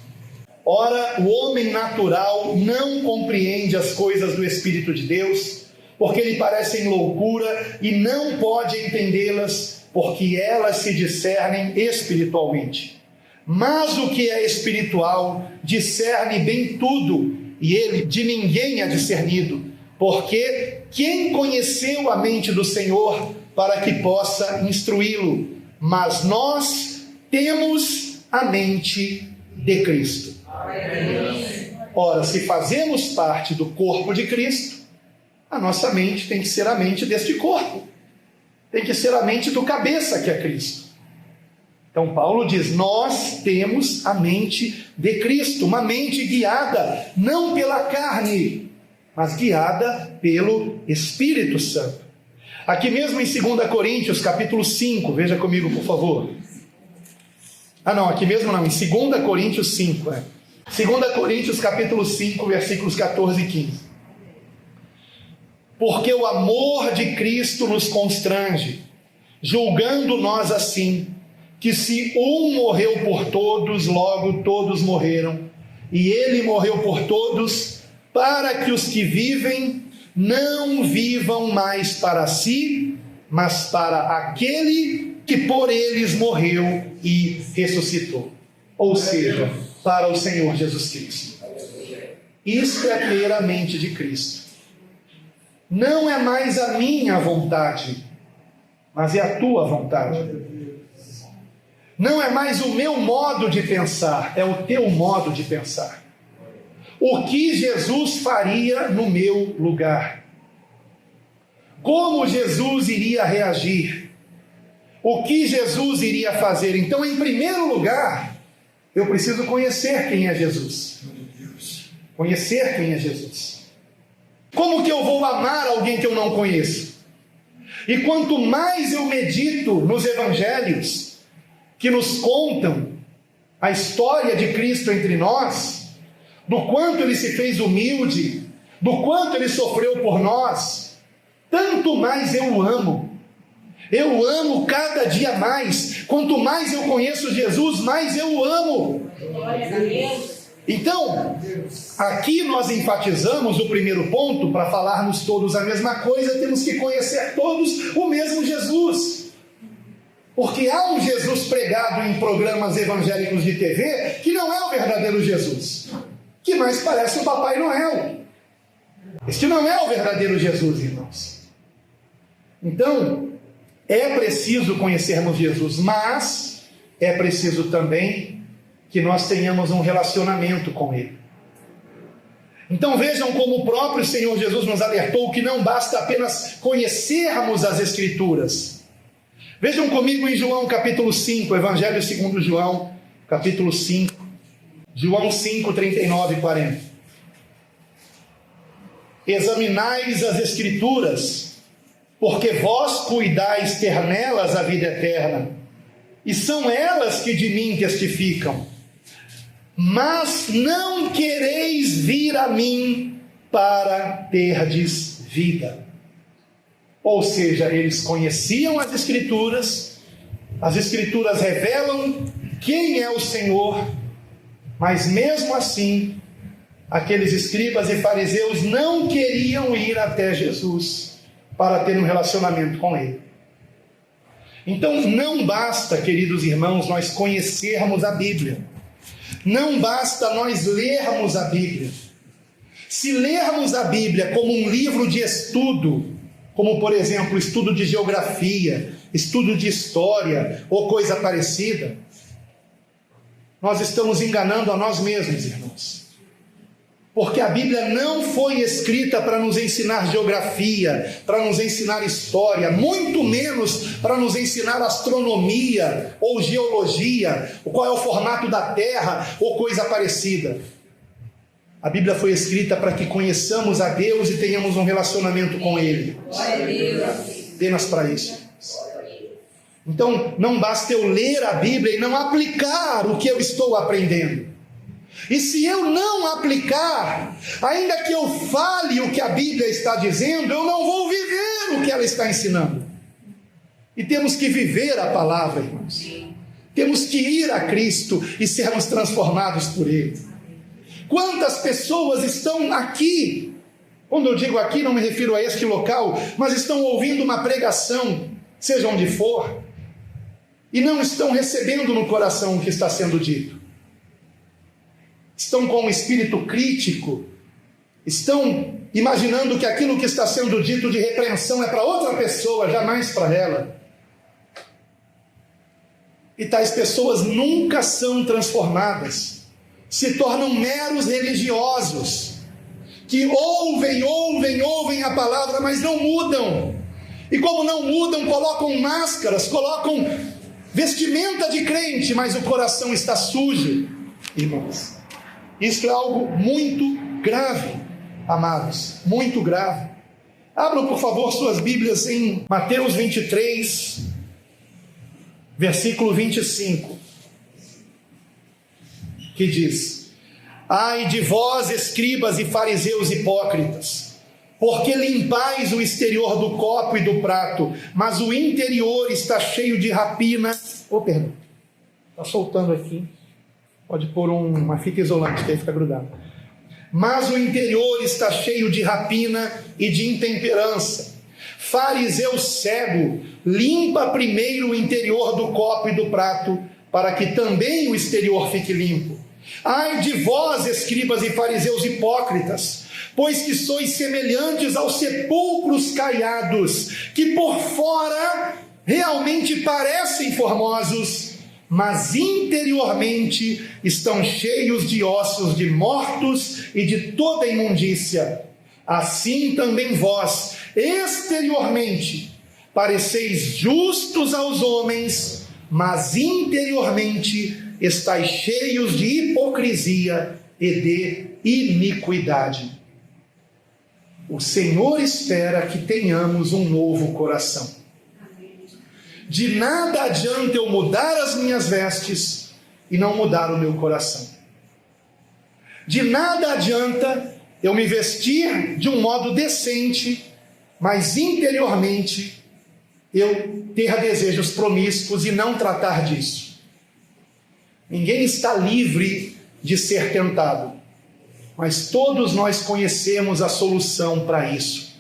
Ora, o homem natural não compreende as coisas do Espírito de Deus, porque lhe parecem loucura e não pode entendê-las, porque elas se discernem espiritualmente. Mas o que é espiritual discerne bem tudo, e ele de ninguém é discernido, porque quem conheceu a mente do Senhor para que possa instruí-lo? Mas nós temos a mente de Cristo. Ora, se fazemos parte do corpo de Cristo, a nossa mente tem que ser a mente deste corpo, tem que ser a mente do cabeça, que é Cristo. Então Paulo diz, nós temos a mente de Cristo, uma mente guiada não pela carne, mas guiada pelo Espírito Santo. Aqui mesmo em 2 Coríntios capítulo 5, veja comigo por favor. Aqui mesmo não, em 2 Coríntios 5, 2 Coríntios capítulo 5, versículos 14 e 15. Porque o amor de Cristo nos constrange, julgando nós assim, que se um morreu por todos, logo todos morreram, e ele morreu por todos, para que os que vivem não vivam mais para si, mas para aquele que por eles morreu e ressuscitou. Ou seja, para o Senhor Jesus Cristo. Isto é ter a mente de Cristo. Não é mais a minha vontade, mas é a tua vontade. Não é mais o meu modo de pensar, é o teu modo de pensar. O que Jesus faria no meu lugar? Como Jesus iria reagir? O que Jesus iria fazer? Então, em primeiro lugar, eu preciso conhecer quem é Jesus. Conhecer quem é Jesus. Como que eu vou amar alguém que eu não conheço? E quanto mais eu medito nos evangelhos que nos contam a história de Cristo entre nós, do quanto ele se fez humilde, do quanto ele sofreu por nós, tanto mais eu o amo. Eu amo cada dia mais. Quanto mais eu conheço Jesus, mais eu o amo. Glória a Deus. Então, aqui nós enfatizamos o primeiro ponto, para falarmos todos a mesma coisa, temos que conhecer todos o mesmo Jesus. Porque há um Jesus pregado em programas evangélicos de TV que não é o verdadeiro Jesus, que mais parece o Papai Noel. Este não é o verdadeiro Jesus, irmãos. Então, é preciso conhecermos Jesus, mas é preciso também que nós tenhamos um relacionamento com Ele. Então vejam como o próprio Senhor Jesus nos alertou que não basta apenas conhecermos as Escrituras. Vejam comigo em João capítulo 5, Evangelho segundo João, capítulo 5, João 5, 39 e 40. Examinais as Escrituras, porque vós cuidais ter nelas a vida eterna, e são elas que de mim testificam. Mas não quereis vir a mim para terdes vida. Ou seja, eles conheciam as Escrituras revelam quem é o Senhor, mas mesmo assim, aqueles escribas e fariseus não queriam ir até Jesus para ter um relacionamento com Ele. Então não basta, queridos irmãos, nós conhecermos a Bíblia. Não basta nós lermos a Bíblia. Se lermos a Bíblia como um livro de estudo, como por exemplo estudo de geografia, estudo de história ou coisa parecida, nós estamos enganando a nós mesmos, irmãos. Porque a Bíblia não foi escrita para nos ensinar geografia, para nos ensinar história, muito menos para nos ensinar astronomia ou geologia, qual é o formato da Terra ou coisa parecida. A Bíblia foi escrita para que conheçamos a Deus e tenhamos um relacionamento com Ele. Apenas para isso. Então, não basta eu ler a Bíblia e não aplicar o que eu estou aprendendo. E se eu não aplicar, ainda que eu fale o que a Bíblia está dizendo, eu não vou viver o que ela está ensinando. E temos que viver a palavra, irmãos. Temos que ir a Cristo e sermos transformados por Ele. Quantas pessoas estão aqui? Quando eu digo aqui, não me refiro a este local, mas estão ouvindo uma pregação, seja onde for, e não estão recebendo no coração o que está sendo dito. Estão com um espírito crítico, estão imaginando que aquilo que está sendo dito de repreensão é para outra pessoa, jamais para ela. E tais pessoas nunca são transformadas, se tornam meros religiosos, que ouvem a palavra, mas não mudam. E como não mudam, colocam máscaras, colocam vestimenta de crente, mas o coração está sujo, irmãos. Isso é algo muito grave, amados, muito grave. Abram, por favor, suas Bíblias em Mateus 23, versículo 25, que diz: ai de vós, escribas e fariseus hipócritas, porque limpais o exterior do copo e do prato, mas o interior está cheio de rapina. Está soltando aqui. Pode pôr uma fita isolante, que aí fica grudado. Mas o interior está cheio de rapina e de intemperança. Fariseu cego, limpa primeiro o interior do copo e do prato, para que também o exterior fique limpo. Ai de vós, escribas e fariseus hipócritas, pois que sois semelhantes aos sepulcros caiados, que por fora realmente parecem formosos, mas interiormente estão cheios de ossos de mortos e de toda imundícia. Assim também vós, exteriormente, pareceis justos aos homens, mas interiormente estáis cheios de hipocrisia e de iniquidade. O Senhor espera que tenhamos um novo coração. De nada adianta eu mudar as minhas vestes e não mudar o meu coração. De nada adianta eu me vestir de um modo decente, mas interiormente eu ter desejos promíscuos e não tratar disso. Ninguém está livre de ser tentado, mas todos nós conhecemos a solução para isso,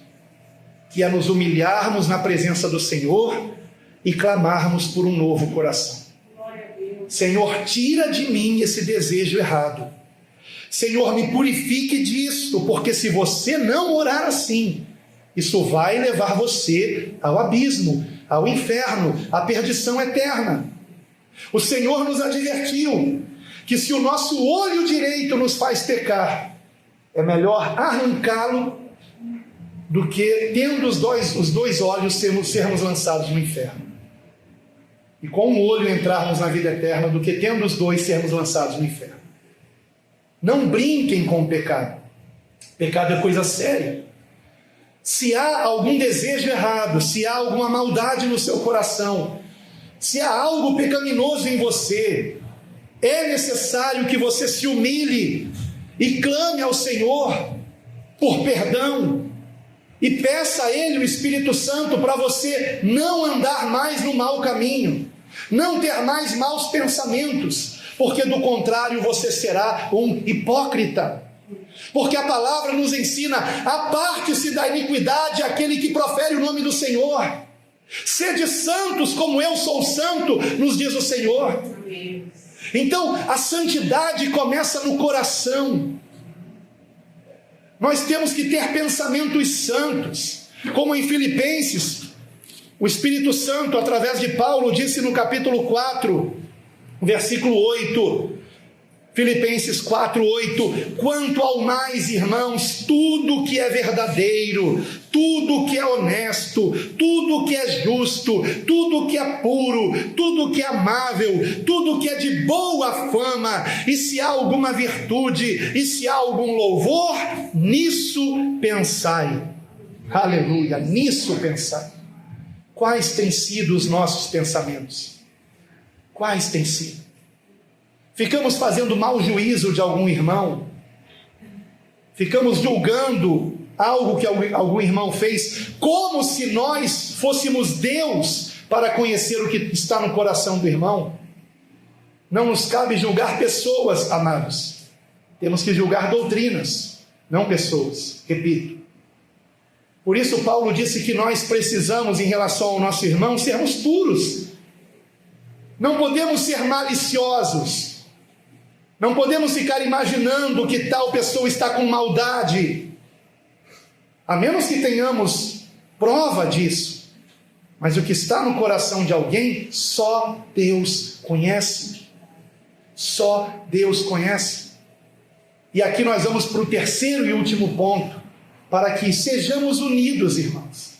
que é nos humilharmos na presença do Senhor e clamarmos por um novo coração. Senhor, tira de mim esse desejo errado. Senhor, me purifique disto, porque se você não orar assim, isso vai levar você ao abismo, ao inferno, à perdição eterna. O Senhor nos advertiu que se o nosso olho direito nos faz pecar, é melhor arrancá-lo do que, tendo os dois olhos, sermos lançados no inferno. E com um olho entrarmos na vida eterna, do que tendo os dois sermos lançados no inferno. Não brinquem com o pecado. Pecado é coisa séria. Se há algum desejo errado, se há alguma maldade no seu coração, se há algo pecaminoso em você, é necessário que você se humilhe e clame ao Senhor por perdão e peça a Ele, o Espírito Santo, para você não andar mais no mau caminho, não ter mais maus pensamentos, porque do contrário você será um hipócrita. Porque a palavra nos ensina: aparte-se da iniquidade aquele que profere o nome do Senhor. Sede santos como eu sou santo, nos diz o Senhor. Então a santidade começa no coração. Nós temos que ter pensamentos santos, como em Filipenses, o Espírito Santo, através de Paulo, disse no capítulo 4, versículo 8, Filipenses 4:8, quanto ao mais, irmãos, tudo que é verdadeiro, tudo que é honesto, tudo que é justo, tudo que é puro, tudo que é amável, tudo que é de boa fama, e se há alguma virtude, e se há algum louvor, nisso pensai. Aleluia, nisso pensai. Quais têm sido os nossos pensamentos? Quais têm sido? Ficamos fazendo mau juízo de algum irmão? Ficamos julgando algo que algum irmão fez, como se nós fôssemos Deus para conhecer o que está no coração do irmão? Não nos cabe julgar pessoas, amados. Temos que julgar doutrinas, não pessoas. Repito. Por isso Paulo disse que nós precisamos, em relação ao nosso irmão, sermos puros. Não podemos ser maliciosos. Não podemos ficar imaginando que tal pessoa está com maldade, a menos que tenhamos prova disso. Mas o que está no coração de alguém, só Deus conhece. Só Deus conhece. E aqui nós vamos para o terceiro e último ponto, para que sejamos unidos, irmãos.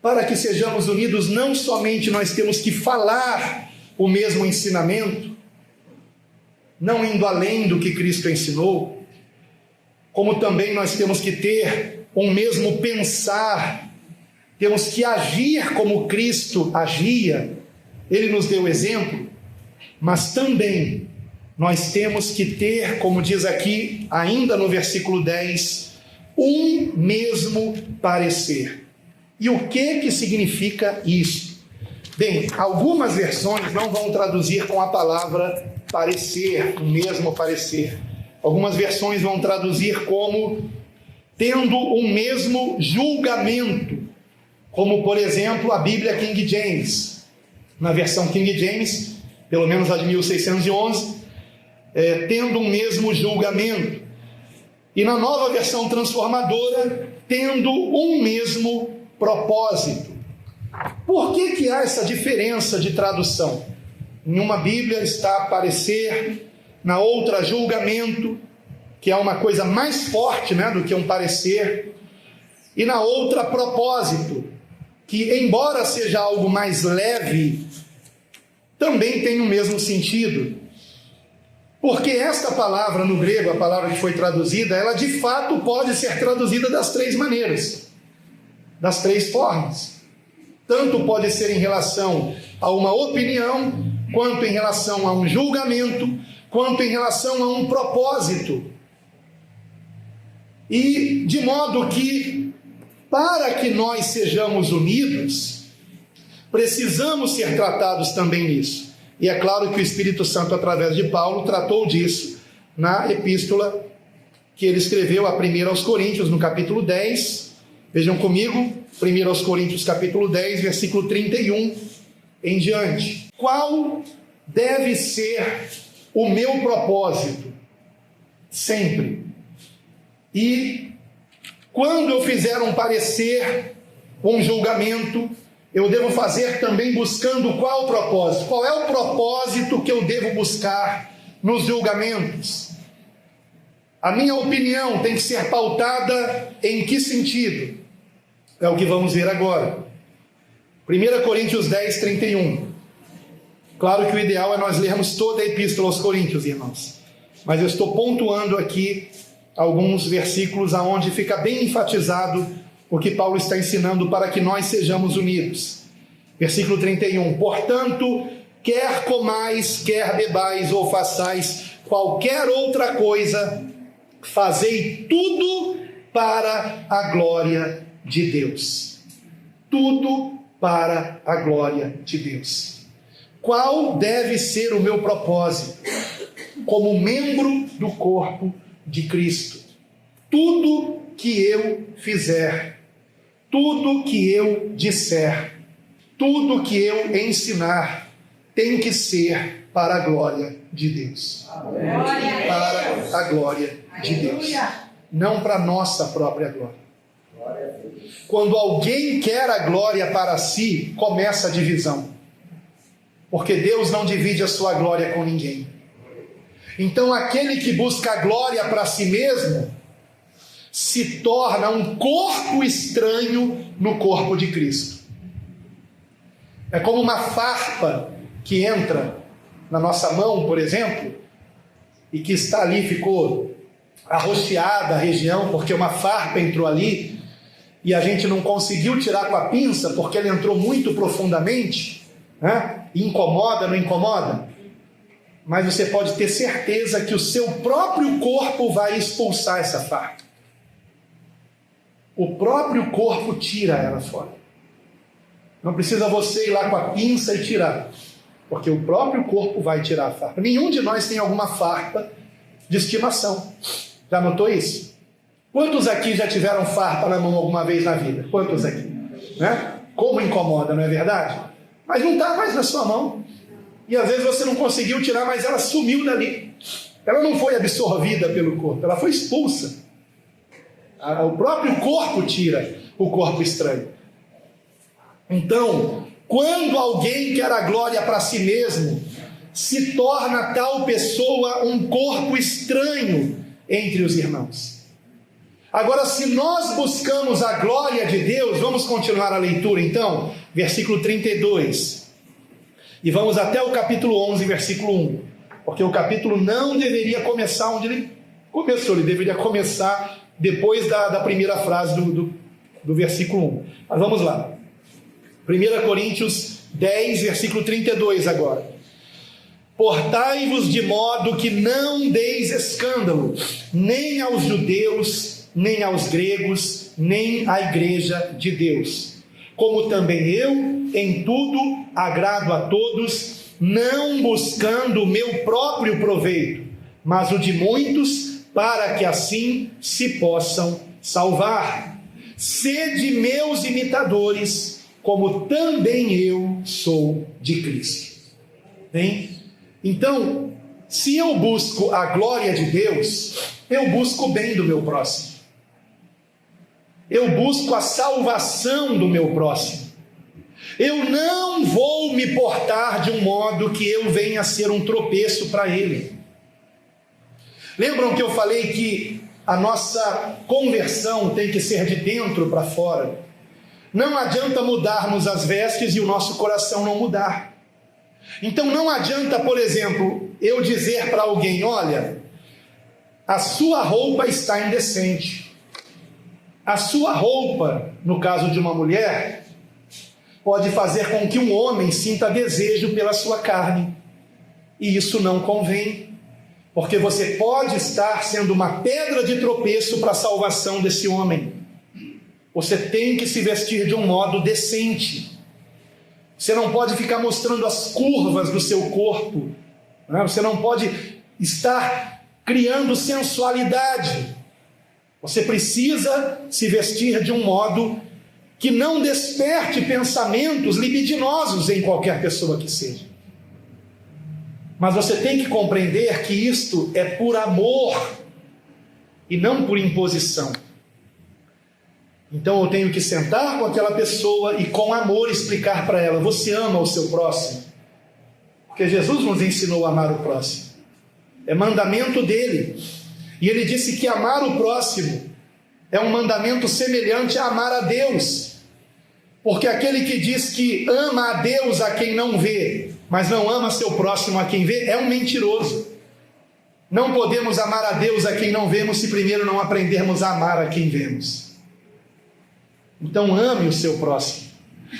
Para que sejamos unidos, não somente nós temos que falar o mesmo ensinamento, não indo além do que Cristo ensinou, como também nós temos que ter um mesmo pensar, temos que agir como Cristo agia. Ele nos deu exemplo, mas também nós temos que ter, como diz aqui ainda no versículo 10, um mesmo parecer. E o que significa isso? Bem, algumas versões não vão traduzir com a palavra parecer, o mesmo parecer. Algumas versões vão traduzir como tendo um mesmo julgamento, como por exemplo a Bíblia King James. Na versão King James, pelo menos a de 1611, tendo um mesmo julgamento. E na nova versão transformadora, tendo um mesmo propósito. Por que há essa diferença de tradução? Em uma Bíblia está parecer, na outra julgamento, que é uma coisa mais forte, né, do que um parecer, e na outra propósito, que embora seja algo mais leve, também tem o mesmo sentido. Porque esta palavra no grego, a palavra que foi traduzida, ela de fato pode ser traduzida das três maneiras, das três formas. Tanto pode ser em relação a uma opinião, quanto em relação a um julgamento, quanto em relação a um propósito. E de modo que, para que nós sejamos unidos, precisamos ser tratados também nisso. E é claro que o Espírito Santo, através de Paulo, tratou disso na epístola que ele escreveu a 1 aos Coríntios, no capítulo 10. Vejam comigo, 1 aos Coríntios, capítulo 10, versículo 31 em diante. Qual deve ser o meu propósito? Sempre. E quando eu fizer um parecer, um julgamento, eu devo fazer também buscando qual propósito? Qual é o propósito que eu devo buscar nos julgamentos? A minha opinião tem que ser pautada em que sentido? É o que vamos ver agora. 1 Coríntios 10, 31. Claro que o ideal é nós lermos toda a epístola aos Coríntios, irmãos. Mas eu estou pontuando aqui alguns versículos aonde fica bem enfatizado o que Paulo está ensinando para que nós sejamos unidos. Versículo 31. Portanto, quer comais, quer bebais ou façais qualquer outra coisa, fazei tudo para a glória de Deus. Tudo para a glória de Deus. Qual deve ser o meu propósito como membro do corpo de Cristo? Tudo que eu fizer, tudo que eu disser, tudo que eu ensinar, tem que ser para a glória de Deus. Para a glória de Deus. Não para a nossa própria glória. Quando alguém quer a glória para si, começa a divisão. Porque Deus não divide a sua glória com ninguém. Então aquele que busca a glória para si mesmo, se torna um corpo estranho no corpo de Cristo. É como uma farpa que entra na nossa mão, por exemplo, e que está ali, ficou arroxeada a região, porque uma farpa entrou ali, e a gente não conseguiu tirar com a pinça, porque ela entrou muito profundamente, né? Incomoda, não incomoda? Mas você pode ter certeza que o seu próprio corpo vai expulsar essa farpa. O próprio corpo tira ela fora. Não precisa você ir lá com a pinça e tirar, porque o próprio corpo vai tirar a farpa. Nenhum de nós tem alguma farpa de estimação. Já notou isso? Quantos aqui já tiveram farpa na mão alguma vez na vida? Quantos aqui? Né? Como incomoda, não é verdade? Mas não está mais na sua mão. E às vezes você não conseguiu tirar, mas ela sumiu dali. Ela não foi absorvida pelo corpo, ela foi expulsa. O próprio corpo tira o corpo estranho. Então, quando alguém quer a glória para si mesmo, se torna tal pessoa um corpo estranho entre os irmãos. Agora, se nós buscamos a glória de Deus, vamos continuar a leitura então, versículo 32. E vamos até o capítulo 11, versículo 1. Porque o capítulo não deveria começar onde ele começou, ele deveria começar depois da primeira frase do versículo 1. Mas vamos lá. 1 Coríntios 10, versículo 32 agora. Portai-vos de modo que não deis escândalo, nem aos judeus, nem aos gregos, nem à igreja de Deus. Como também eu, em tudo, agrado a todos, não buscando o meu próprio proveito, mas o de muitos, para que assim se possam salvar. Sede meus imitadores, como também eu sou de Cristo. Bem? Então, se eu busco a glória de Deus, eu busco o bem do meu próximo. Eu busco a salvação do meu próximo. Eu não vou me portar de um modo que eu venha a ser um tropeço para ele. Lembram que eu falei que a nossa conversão tem que ser de dentro para fora? Não adianta mudarmos as vestes e o nosso coração não mudar. Então não adianta, por exemplo, eu dizer para alguém: olha, a sua roupa está indecente. A sua roupa, no caso de uma mulher, pode fazer com que um homem sinta desejo pela sua carne. E isso não convém, porque você pode estar sendo uma pedra de tropeço para a salvação desse homem. Você tem que se vestir de um modo decente. Você não pode ficar mostrando as curvas do seu corpo, né? Você não pode estar criando sensualidade. Você precisa se vestir de um modo que não desperte pensamentos libidinosos em qualquer pessoa que seja. Mas você tem que compreender que isto é por amor e não por imposição. Então eu tenho que sentar com aquela pessoa e com amor explicar para ela: você ama o seu próximo? Porque Jesus nos ensinou a amar o próximo. É mandamento dele. E ele disse que amar o próximo é um mandamento semelhante a amar a Deus. Porque aquele que diz que ama a Deus a quem não vê, mas não ama seu próximo a quem vê, é um mentiroso. Não podemos amar a Deus a quem não vemos se primeiro não aprendermos a amar a quem vemos. Então ame o seu próximo.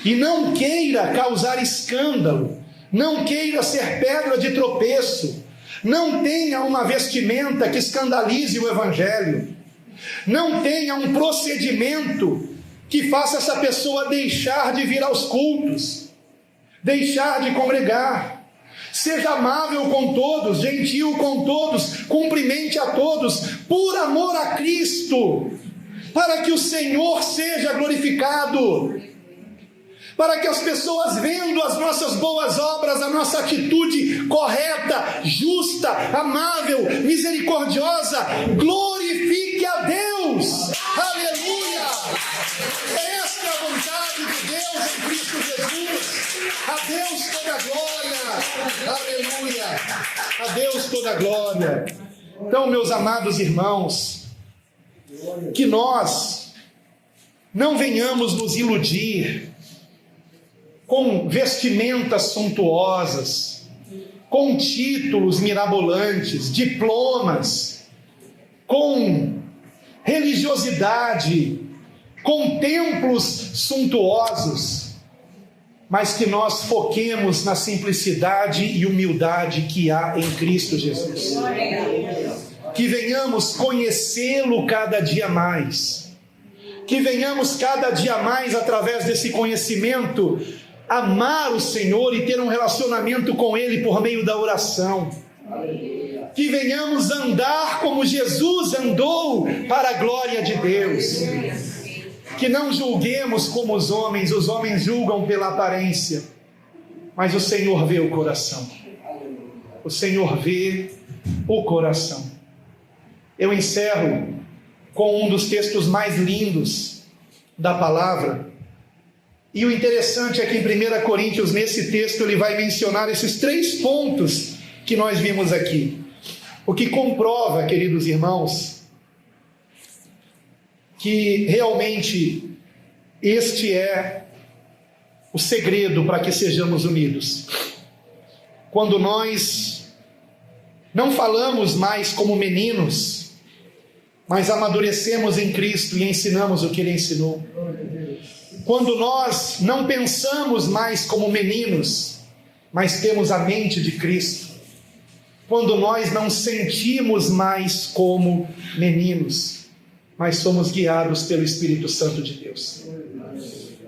E não queira causar escândalo. Não queira ser pedra de tropeço. Não tenha uma vestimenta que escandalize o Evangelho. Não tenha um procedimento que faça essa pessoa deixar de vir aos cultos, deixar de congregar. Seja amável com todos, gentil com todos, cumprimente a todos, por amor a Cristo, para que o Senhor seja glorificado, para que as pessoas, vendo as nossas boas obras, a nossa atitude correta, justa, amável, misericordiosa, glorifique a Deus. Aleluia! Esta é a vontade de Deus em Cristo Jesus. A Deus toda a glória. Aleluia! A Deus toda a glória. Então, meus amados irmãos, que nós não venhamos nos iludir com vestimentas suntuosas, com títulos mirabolantes, diplomas, com religiosidade, com templos suntuosos, mas que nós foquemos na simplicidade e humildade que há em Cristo Jesus. Que venhamos conhecê-lo cada dia mais, que venhamos cada dia mais, através desse conhecimento, amar o Senhor e ter um relacionamento com Ele por meio da oração. Que venhamos andar como Jesus andou, para a glória de Deus. Que não julguemos como os homens julgam pela aparência, mas o Senhor vê o coração. O Senhor vê o coração. Eu encerro com um dos textos mais lindos da palavra. E o interessante é que em 1 Coríntios, nesse texto, ele vai mencionar esses 3 pontos que nós vimos aqui. O que comprova, queridos irmãos, que realmente este é o segredo para que sejamos unidos. Quando nós não falamos mais como meninos, mas amadurecemos em Cristo e ensinamos o que Ele ensinou. Quando nós não pensamos mais como meninos, mas temos a mente de Cristo. Quando nós não sentimos mais como meninos, mas somos guiados pelo Espírito Santo de Deus.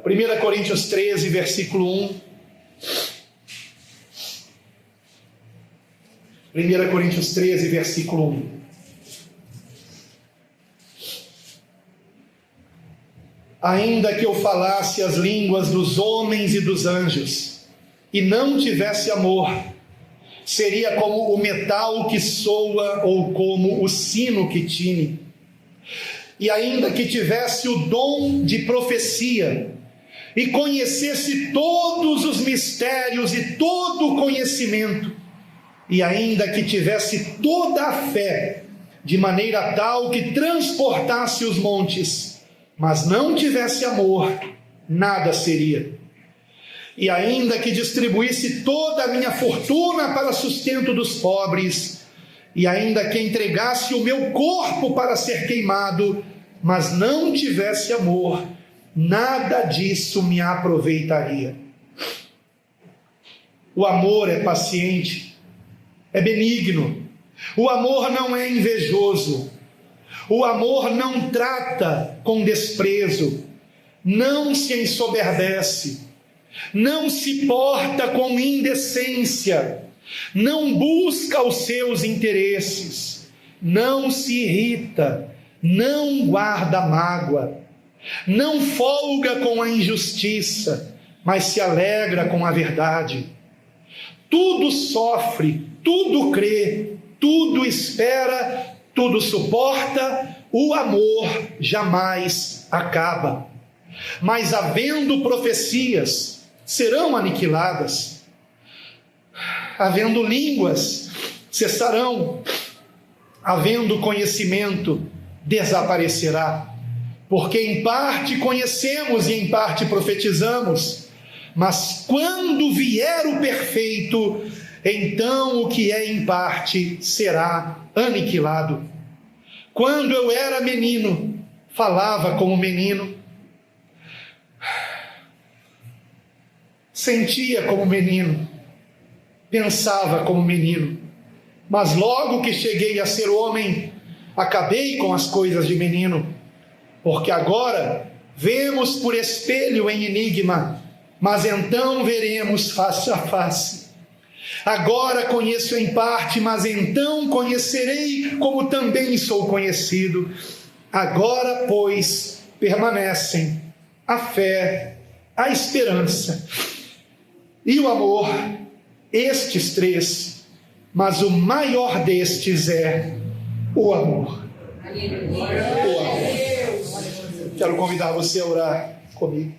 1 Coríntios 13, versículo 1. 1 Coríntios 13, versículo 1. Ainda que eu falasse as línguas dos homens e dos anjos, e não tivesse amor, seria como o metal que soa, ou como o sino que tine. E ainda que tivesse o dom de profecia, e conhecesse todos os mistérios e todo o conhecimento, e ainda que tivesse toda a fé, de maneira tal que transportasse os montes, mas não tivesse amor, nada seria. E ainda que distribuísse toda a minha fortuna para sustento dos pobres, e ainda que entregasse o meu corpo para ser queimado, mas não tivesse amor, nada disso me aproveitaria. O amor é paciente, é benigno. O amor não é invejoso. O amor não trata com desprezo, não se ensoberbece, não se porta com indecência, não busca os seus interesses, não se irrita, não guarda mágoa, não folga com a injustiça, mas se alegra com a verdade. Tudo sofre, tudo crê, tudo espera, tudo suporta. O amor jamais acaba. Mas havendo profecias, serão aniquiladas. Havendo línguas, cessarão. Havendo conhecimento, desaparecerá. Porque em parte conhecemos e em parte profetizamos. Mas quando vier o perfeito, então o que é em parte será aniquilado. Quando eu era menino, falava como menino, sentia como menino, pensava como menino, mas logo que cheguei a ser homem, acabei com as coisas de menino, porque agora vemos por espelho em enigma, mas então veremos face a face. Agora conheço em parte, mas então conhecerei como também sou conhecido. Agora, pois, permanecem a fé, a esperança e o amor, estes três, mas o maior destes é o amor. O amor. Quero convidar você a orar comigo.